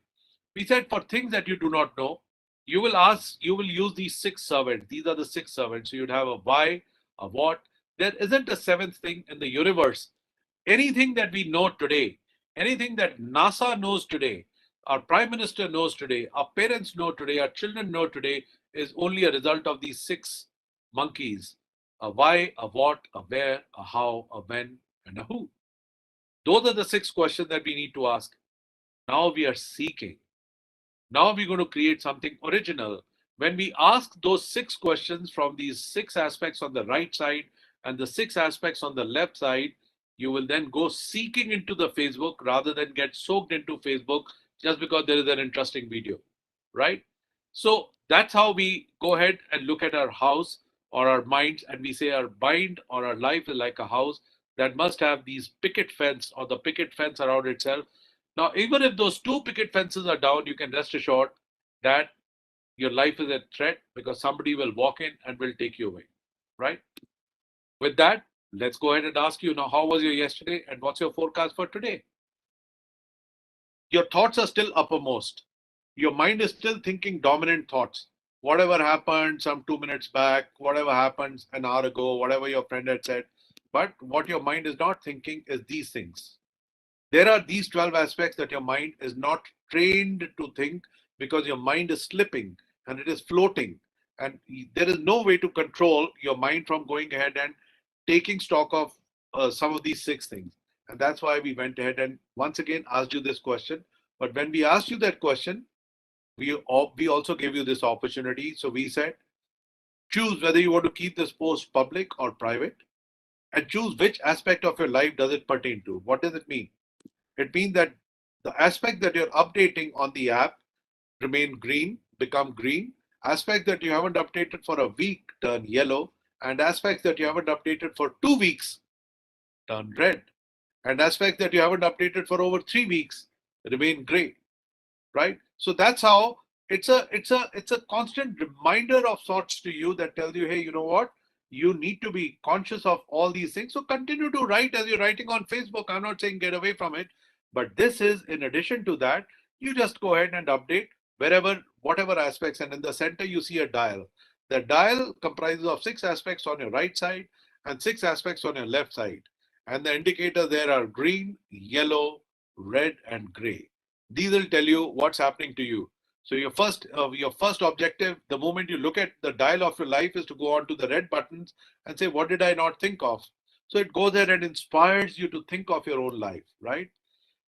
We said for things that you do not know, you will use these six servants. These are the six servants. So you'd have a why, a what. There isn't a seventh thing in the universe. Anything that we know today, anything that NASA knows today, our Prime Minister knows today, our parents know today, our children know today, is only a result of these six monkeys: a why, a what, a where, a how, a when, and a who. Those are the six questions that we need to ask. Now we are seeking. Now we're going to create something original. When we ask those six questions from these six aspects on the right side and the six aspects on the left side, you will then go seeking into the Facebook rather than get soaked into Facebook just because there is an interesting video, right? So that's how we go ahead and look at our house or our minds, and we say our mind or our life is like a house that must have these picket fence or the picket fence around itself. Now, even if those two picket fences are down, you can rest assured that your life is at threat because somebody will walk in and will take you away, right? With that, let's go ahead and ask you now, how was your yesterday and what's your forecast for today? Your thoughts are still uppermost. Your mind is still thinking dominant thoughts. Whatever happened some 2 minutes back, whatever happened an hour ago, whatever your friend had said. But what your mind is not thinking is these things. There are these 12 aspects that your mind is not trained to think because your mind is slipping and it is floating. And there is no way to control your mind from going ahead and taking stock of some of these six things. And that's why we went ahead and once again asked you this question. But when we asked you that question, we also gave you this opportunity. So we said, choose whether you want to keep this post public or private, and choose which aspect of your life does it pertain to. What does it mean? It means that the aspect that you're updating on the app remain green, become green. Aspects that you haven't updated for a week turn yellow, and aspects that you haven't updated for 2 weeks turn red, and aspects that you haven't updated for over 3 weeks remain gray. Right? So that's how it's a constant reminder of sorts to you that tells you, hey, you know what? You need to be conscious of all these things. So continue to write as you're writing on Facebook. I'm not saying get away from it, but this is in addition to that, you just go ahead and update wherever, whatever aspects, and in the center you see a dial. The dial comprises of six aspects on your right side and six aspects on your left side. And the indicators there are green, yellow, red, and gray. These will tell you what's happening to you. So your first objective, the moment you look at the dial of your life, is to go on to the red buttons and say, what did I not think of? So it goes there and inspires you to think of your own life, right?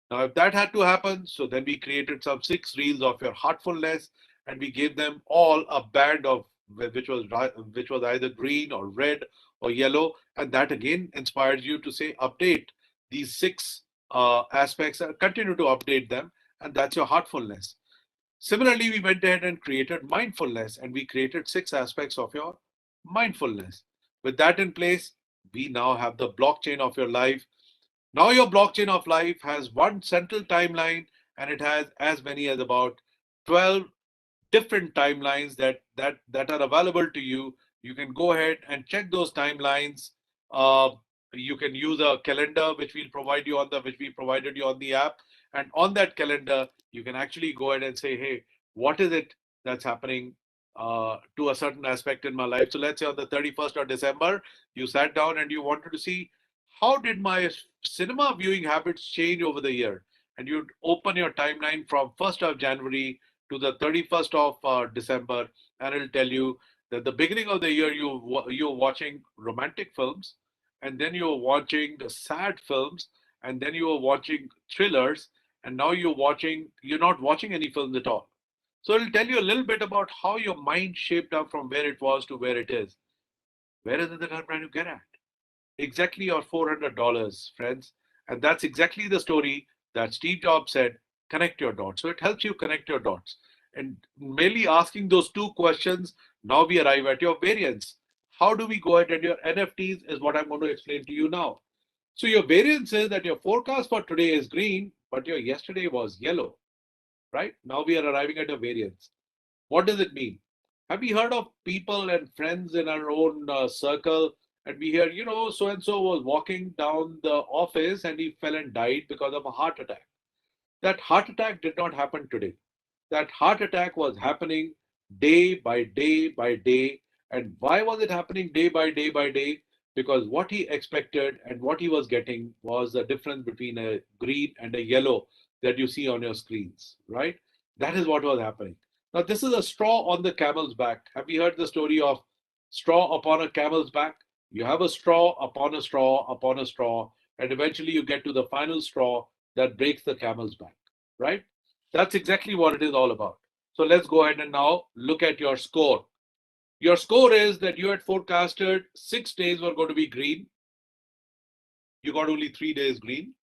Now, if that had to happen, so then we created some 6 reels of your heartfulness, and we gave them all a band of which was either green or red or yellow, and that again inspires you to say update these 6 aspects and continue to update them, and that's your heartfulness. Similarly, we went ahead and created mindfulness, and we created 6 aspects of your mindfulness. With that in place, we now have the blockchain of your life. Now your blockchain of life has one central timeline, and it has as many as about 12 different timelines that are available to you. You can go ahead and check those timelines. Uh, you can use a calendar which we provided you on the app, and on that calendar you can actually go ahead and say, hey, what is it that's happening to a certain aspect in my life? So let's say on the 31st of December, you sat down and you wanted to see how did my cinema viewing habits change over the year, and you'd open your timeline from 1st of January to the 31st of December, and it'll tell you that the beginning of the year you're watching romantic films, and then you're watching the sad films, and then you were watching thrillers, and now you're not watching any films at all. So it'll tell you a little bit about how your mind shaped up from where it was to where it is. Where is it that I'm trying to get at? Exactly your $400, friends. And that's exactly the story that Steve Jobs said, connect your dots. So it helps you connect your dots. And merely asking those 2 questions, now we arrive at your variance. How do we go ahead, and your NFTs is what I'm going to explain to you now. So your variance is that your forecast for today is green, but your yesterday was yellow, right? Now we are arriving at a variance. What does it mean? Have we heard of people and friends in our own circle? And we hear, so and so was walking down the office and he fell and died because of a heart attack. That heart attack did not happen today. That heart attack was happening day by day by day. And why was it happening day by day by day? Because what he expected and what he was getting was the difference between a green and a yellow that you see on your screens, right? That is what was happening. Now, this is a straw on the camel's back. Have you heard the story of straw upon a camel's back? You have a straw upon a straw upon a straw, and eventually you get to the final straw that breaks the camel's back, right? That's exactly what it is all about. So let's go ahead and now look at your score. Your score is that you had forecasted 6 days were going to be green. You got only 3 days green.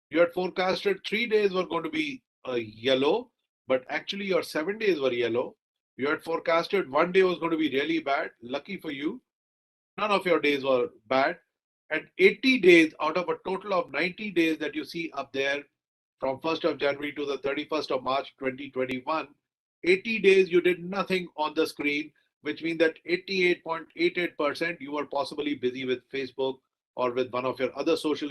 You had forecasted 3 days were going to be yellow, but actually your 7 days were yellow. You had forecasted one day was going to be really bad. Lucky for you, none of your days were bad. And 80 days out of a total of 90 days that you see up there from 1st of January to the 31st of March 2021, 80 days you did nothing on the screen, which means that 88.88% you were possibly busy with Facebook or with one of your other social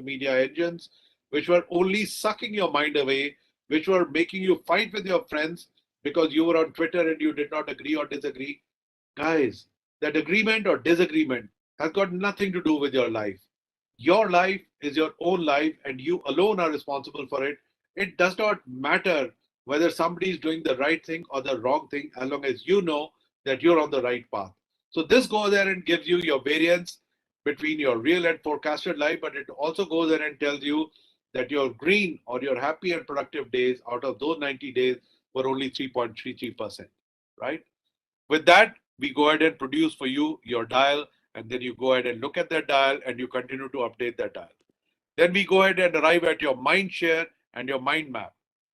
media engines, which were only sucking your mind away, which were making you fight with your friends because you were on Twitter and you did not agree or disagree. Guys, that agreement or disagreement has got nothing to do with your life. Your life is your own life, and you alone are responsible for it. It does not matter whether somebody is doing the right thing or the wrong thing, as long as you know that you're on the right path. So this goes there and gives you your variance between your real and forecasted life, but it also goes there and tells you that your green or your happy and productive days out of those 90 days were only 3.33%, right? With that, we go ahead and produce for you your dial, and then you go ahead and look at that dial and you continue to update that dial. Then we go ahead and arrive at your mind share and your mind map.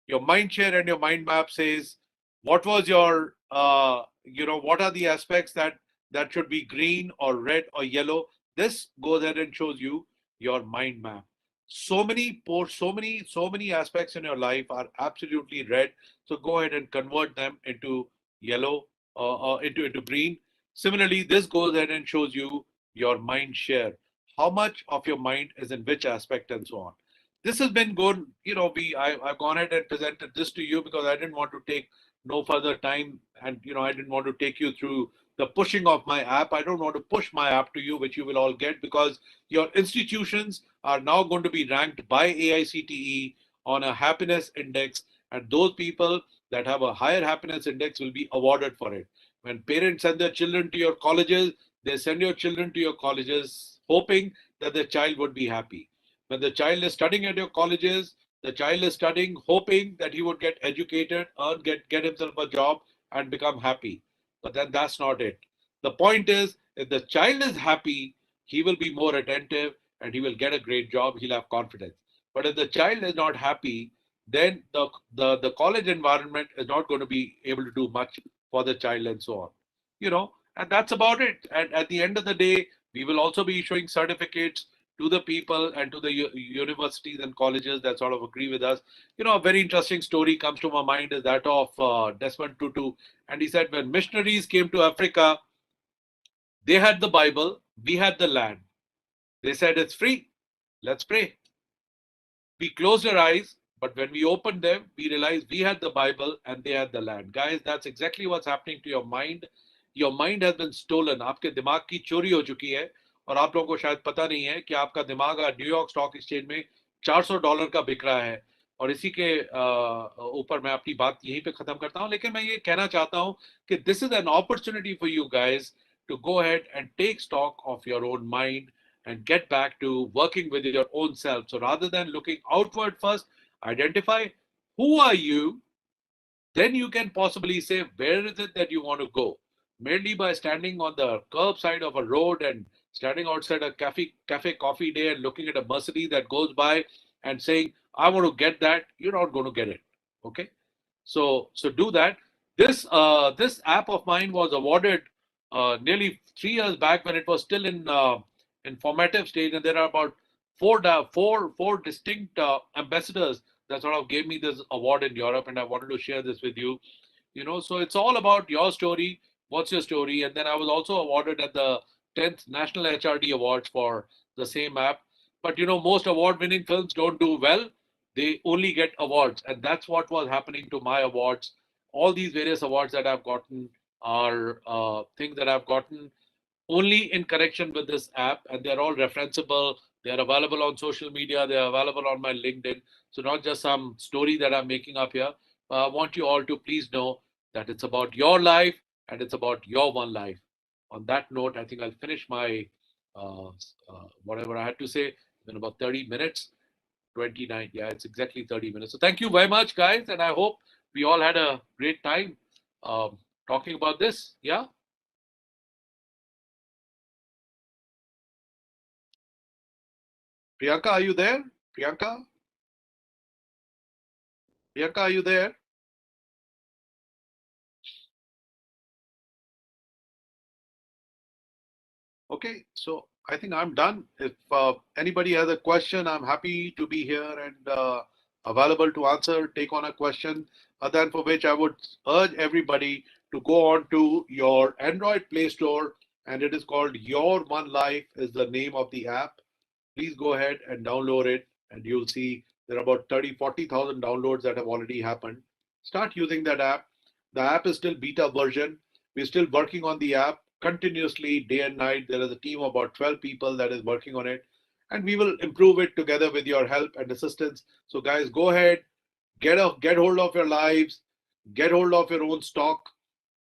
Your mind share and your mind map says what was your, what are the aspects that should be green or red or yellow. This goes ahead and shows you your mind map. So many aspects in your life are absolutely red. So go ahead and convert them into yellow, into green. Similarly, this goes ahead and shows you your mind share, how much of your mind is in which aspect, and so on. This has been good. I've gone ahead and presented this to you because I didn't want to take no further time, and I didn't want to take you through the pushing of my app. I don't want to push my app to you, which you will all get, because your institutions are now going to be ranked by AICTE on a happiness index, And those people that have a higher happiness index will be awarded for it. When parents send their children to your colleges, they send your children to your colleges hoping that the child would be happy. When the child is studying at your colleges, the child is studying hoping that he would get educated, earn, get himself a job and become happy. But then that's not it. The point is, if the child is happy, he will be more attentive and he will get a great job. He'll have confidence. But if the child is not happy, then the college environment is not going to be able to do much for the child and so on. And that's about it. And at the end of the day, we will also be issuing certificates to the people and to the universities and colleges that sort of agree with us. A very interesting story comes to my mind is that of Desmond Tutu. And he said, when missionaries came to Africa, they had the Bible, we had the land. They said, it's free. Let's pray. We closed our eyes, but when we opened them, we realized we had the Bible and they had the land. Guys, that's exactly what's happening to your mind. Your mind has been stolen. आपके दिमाग की चोरी हो चुकी है और आप लोगों को शायद पता नहीं है कि आपका दिमाग न्यूयॉर्क स्टॉक एक्सचेंज में $400 का बिक रहा है। और इसी के ऊपर मैं अपनी बात यहीं पे खत्म करता हूं, लेकिन मैं ये कहना चाहता हूं कि this is an opportunity for you guys to go ahead and take stock of your own mind and get back to working with your own self. So rather than looking outward first, identify who are you, then you can possibly say where is it that you want to go. Merely by standing on the curbside of a road and standing outside a cafe coffee day and looking at a Mercedes that goes by and saying, I want to get that, you're not going to get it. Okay. So do that. This app of mine was awarded nearly 3 years back when it was still in formative stage, and there are about four distinct ambassadors that sort of gave me this award in Europe, and I wanted to share this with you. So it's all about your story. What's your story? And then I was also awarded at the 10th National HRD Awards for the same app. But most award-winning films don't do well. They only get awards, and that's what was happening to my awards. All these various awards that I've gotten are things that I've gotten only in connection with this app, and they're all referenceable. They're available on social media. They're available on my LinkedIn. So not just some story that I'm making up here. I want you all to please know that it's about your life and it's about your one life. On that note, I think I'll finish my whatever I had to say in about 30 minutes. 29. Yeah, it's exactly 30 minutes. So thank you very much, guys. And I hope we all had a great time talking about this. Yeah. Priyanka, are you there? Priyanka? Priyanka, are you there? Okay, so I think I'm done. If anybody has a question, I'm happy to be here and available to answer, take on a question. Than for which I would urge everybody to go on to your Android Play Store, and it is called Your One Life is the name of the app. Please go ahead and download it, and you'll see there are about 30,000-40,000 downloads that have already happened. Start using that app. The app is still beta version. We're still working on the app continuously, day and night. There is a team of about 12 people that is working on it, and we will improve it together with your help and assistance. So guys, go ahead, get hold of your lives, get hold of your own stock,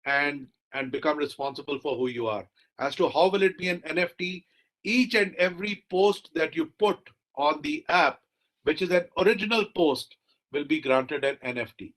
and become responsible for who you are. As to how will it be an NFT, each and every post that you put on the app, which is an original post, will be granted an NFT.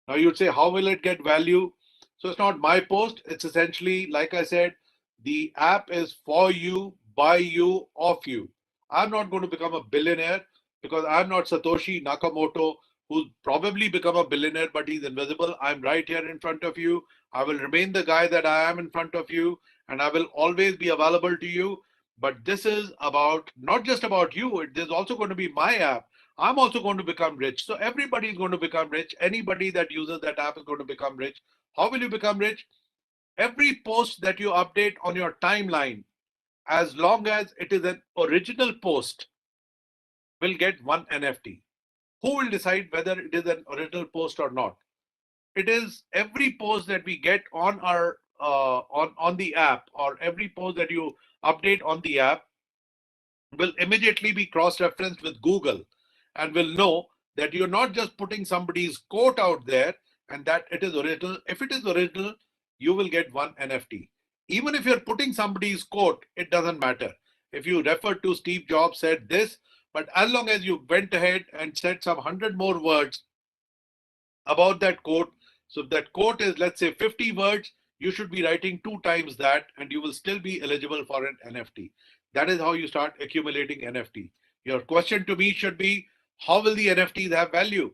Now you'd say, how will it get value? So it's not my post. It's essentially, like I said, the app is for you, by you, of you. I'm not going to become a billionaire because I'm not Satoshi Nakamoto, who's probably become a billionaire, but he's invisible. I'm right here in front of you. I will remain the guy that I am in front of you, and I will always be available to you. But this is about not just about you. It is also going to be my app. I'm also going to become rich. So everybody is going to become rich. Anybody that uses that app is going to become rich. How will you become rich? Every post that you update on your timeline, as long as it is an original post, will get one NFT. Who will decide whether it is an original post or not? It is every post that we get on our on the app, or every post that you update on the app will immediately be cross-referenced with Google and will know that you're not just putting somebody's quote out there and that it is original. If it is original, you will get one NFT. Even if you're putting somebody's quote, it doesn't matter. If you refer to Steve Jobs said this, but as long as you went ahead and said some 100 more words about that quote, so if that quote is, let's say, 50 words, you should be writing 2 times that and you will still be eligible for an NFT. That is how you start accumulating NFT. Your question to me should be, how will the NFTs have value?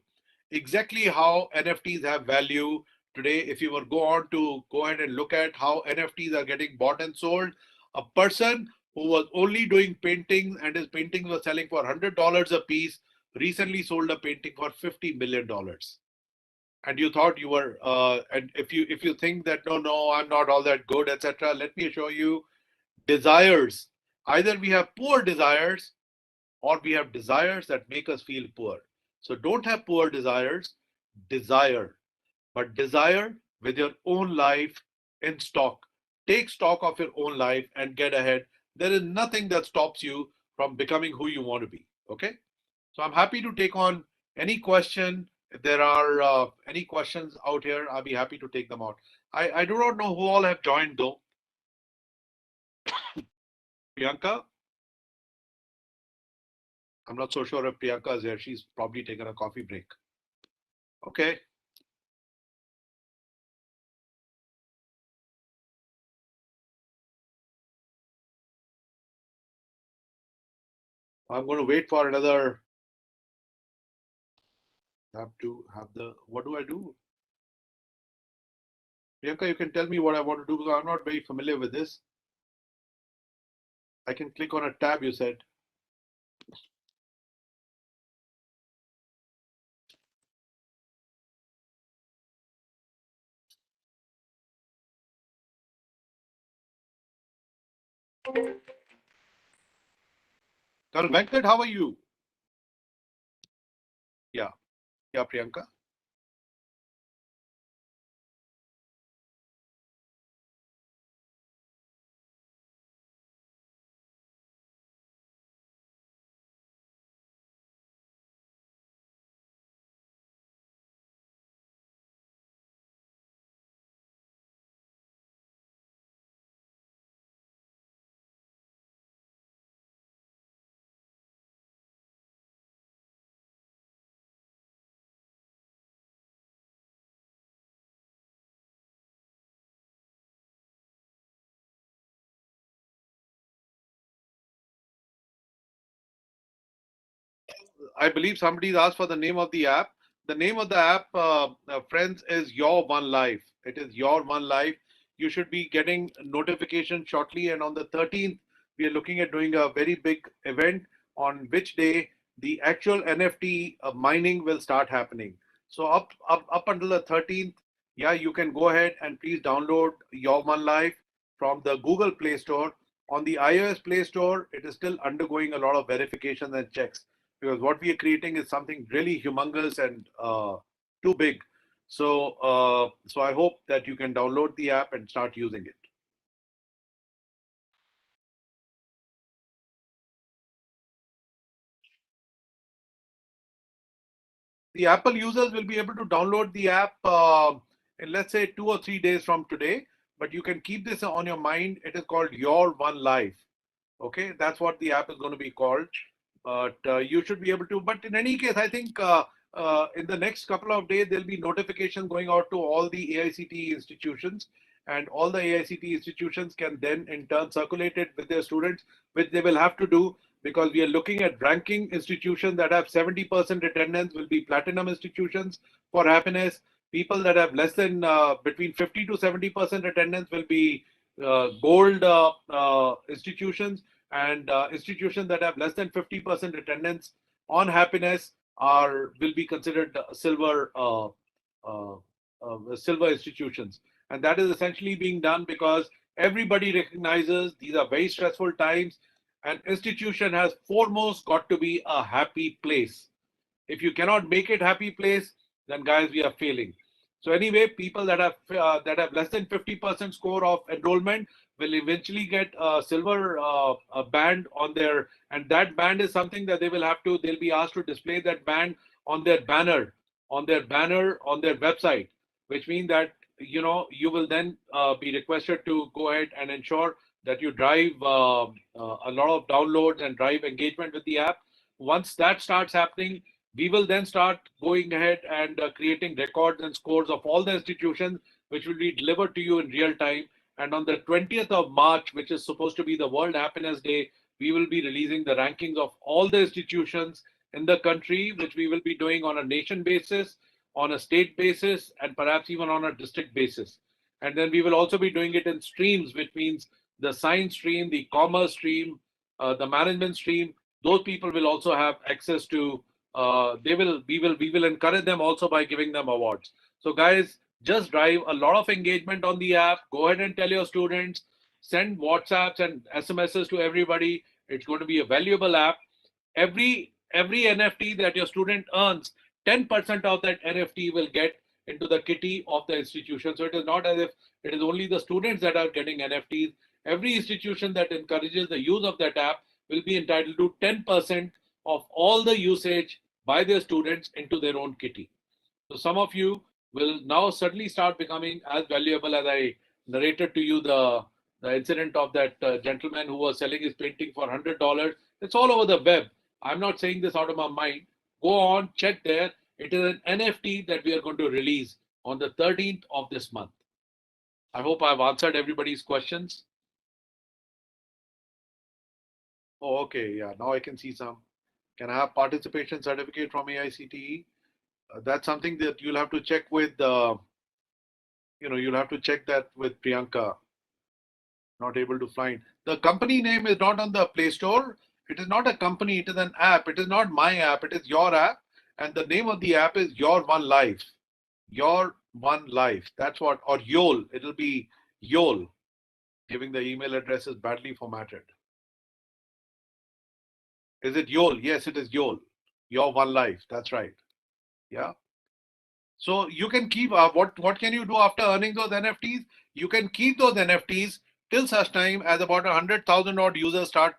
Exactly how NFTs have value today. If you were go ahead and look at how NFTs are getting bought and sold, a person who was only doing paintings and his paintings were selling for $100 a piece recently sold a painting for $50 million. And you thought you were and if you think that no, I'm not all that good, etc., let me assure you, desires, either we have poor desires or we have desires that make us feel poor. So don't have poor desires, desire, but desire with your own life in stock. Take stock of your own life and get ahead. There is nothing that stops you from becoming who you want to be. Okay, so I'm happy to take on any question. If there are any questions out here, I'll be happy to take them out. I do not know who all have joined though. Priyanka? I'm not so sure if Priyanka is here. She's probably taken a coffee break. Okay. I'm going to wait for another. Have to have the, what do I do? Priyanka, you can tell me what I want to do because I'm not very familiar with this. I can click on a tab, you said. Colonel Venkat, how are you? Yeah. Yeah, Priyanka. I believe somebody's asked for the name of the app. The name of the app, friends, is Your One Life. It is Your One Life. You should be getting notification shortly. And on the 13th, we are looking at doing a very big event on which day the actual NFT mining will start happening. So up until the 13th, yeah, you can go ahead and please download Your One Life from the Google Play Store. On the iOS Play Store, it is still undergoing a lot of verifications and checks because what we are creating is something really humongous and too big. So I hope that you can download the app and start using it. The Apple users will be able to download the app in, let's say, 2 or 3 days from today. But you can keep this on your mind. It is called Your One Life. Okay, that's what the app is going to be called. But you should be able to. But in any case, I think in the next couple of days, there'll be notifications going out to all the AICTE institutions, and all the AICTE institutions can then in turn circulate it with their students, which they will have to do because we are looking at ranking institutions that have 70% attendance will be platinum institutions for happiness. People that have less than between 50 to 70% attendance will be gold institutions, and institutions that have less than 50% attendance on happiness will be considered uh, silver institutions. And that is essentially being done because everybody recognizes these are very stressful times. An institution has foremost got to be a happy place. If you cannot make it happy place, then guys, we are failing. So anyway, people that have less than 50% score of enrollment will eventually get a silver a band on their, and that band is something that they'll be asked to display that band on their banner, on their website, which means that you will then be requested to go ahead and ensure that you drive a lot of downloads and drive engagement with the app. Once that starts happening, we will then start going ahead and creating records and scores of all the institutions, which will be delivered to you in real time. And on the 20th of March, which is supposed to be the World Happiness Day, we will be releasing the rankings of all the institutions in the country, which we will be doing on a nation basis, on a state basis, and perhaps even on a district basis. And then we will also be doing it in streams, which means the science stream, the commerce stream, the management stream. Those people will also have access to. We will encourage them also by giving them awards. So, guys, just drive a lot of engagement on the app. Go ahead and tell your students. Send WhatsApps and SMSs to everybody. It's going to be a valuable app. Every NFT that your student earns, 10% of that NFT will get into the kitty of the institution. So it is not as if it is only the students that are getting NFTs. Every institution that encourages the use of that app will be entitled to 10% of all the usage by their students into their own kitty. So some of you will now certainly start becoming as valuable as I narrated to you the incident of that gentleman who was selling his painting for $100. It's all over the web. I'm not saying this out of my mind. Go on, check there. It is an NFT that we are going to release on the 13th of this month. I hope I've answered everybody's questions. Oh, okay. Yeah, now I can see some. Can I have participation certificate from AICTE? That's something that you'll have to check with, you'll have to check that with Priyanka. Not able to find. The company name is not on the Play Store. It is not a company, it is an app. It is not my app, it is your app. And the name of the app is Your One Life. Your One Life. That's what, or YOL. It'll be YOL. Giving the email address is badly formatted. Is it YOL? Yes, it is YOL. Your One Life. That's right. Yeah. So you can keep what can you do after earning those NFTs? You can keep those NFTs till such time as about 100,000 odd users start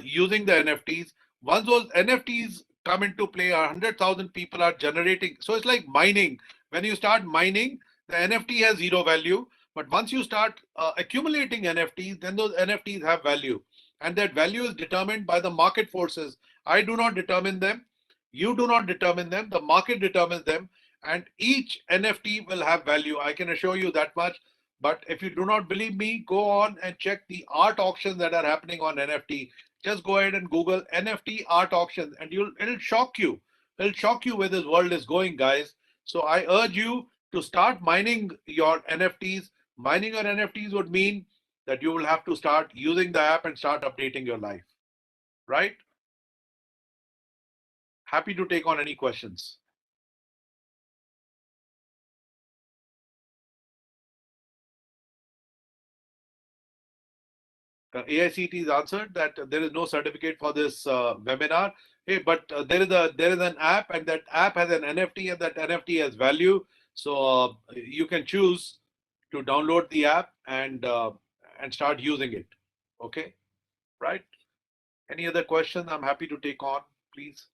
using the NFTs. Once those NFTs come into play, 100,000 people are generating. So it's like mining. When you start mining, the NFT has zero value. But once you start accumulating NFTs, then those NFTs have value. And that value is determined by the market forces. I do not determine them. You do not determine them. The market determines them. And each NFT will have value. I can assure you that much. But if you do not believe me, go on and check the art auctions that are happening on NFT. Just go ahead and Google NFT art auctions and it'll shock you. It'll shock you where this world is going, guys. So I urge you to start mining your NFTs. Mining your NFTs would mean that you will have to start using the app and start updating your life, right? Happy to take on any questions. AICTE has answered that there is no certificate for this webinar. Hey, but there is an app, and that app has an NFT, and that NFT has value. So you can choose to download the app and start using it. Okay, right? Any other questions? I'm happy to take on, please.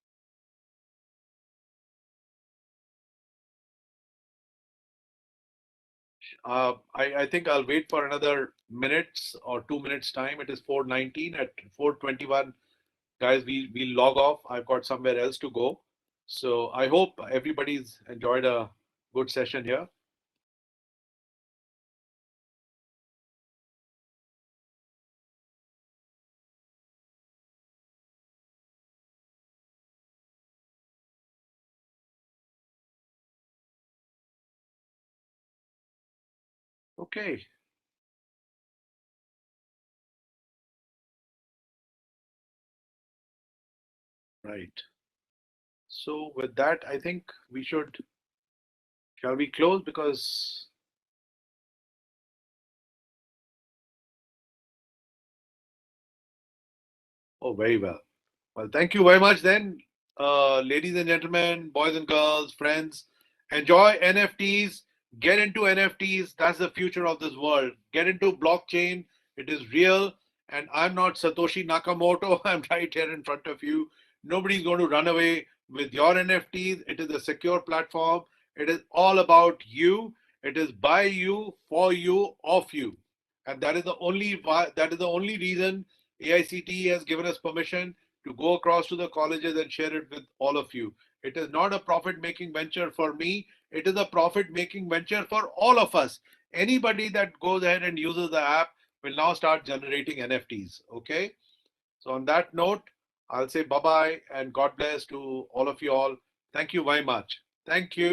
I think I'll wait for another minutes or 2 minutes time. It is 4:19. At 4:21, guys, we log off. I've got somewhere else to go. So I hope everybody's enjoyed a good session here. Okay. Right. So with that, I think we shall we close because oh, very well. Well, thank you very much then, ladies and gentlemen, boys and girls, friends. Enjoy NFTs. Get into NFTs. That's the future of this world. Get into blockchain. It is real. And I'm not Satoshi Nakamoto. I'm right here in front of you. Nobody's going to run away with your NFTs. It is a secure platform. It is all about you. It is by you, for you, of you. And that is the only reason AICTE has given us permission to go across to the colleges and share it with all of you. It is not a profit-making venture for me. It is a profit-making venture for all of us. Anybody that goes ahead and uses the app will now start generating NFTs. Okay. So on that note, I'll say bye-bye and God bless to all of you all. Thank you very much. Thank you.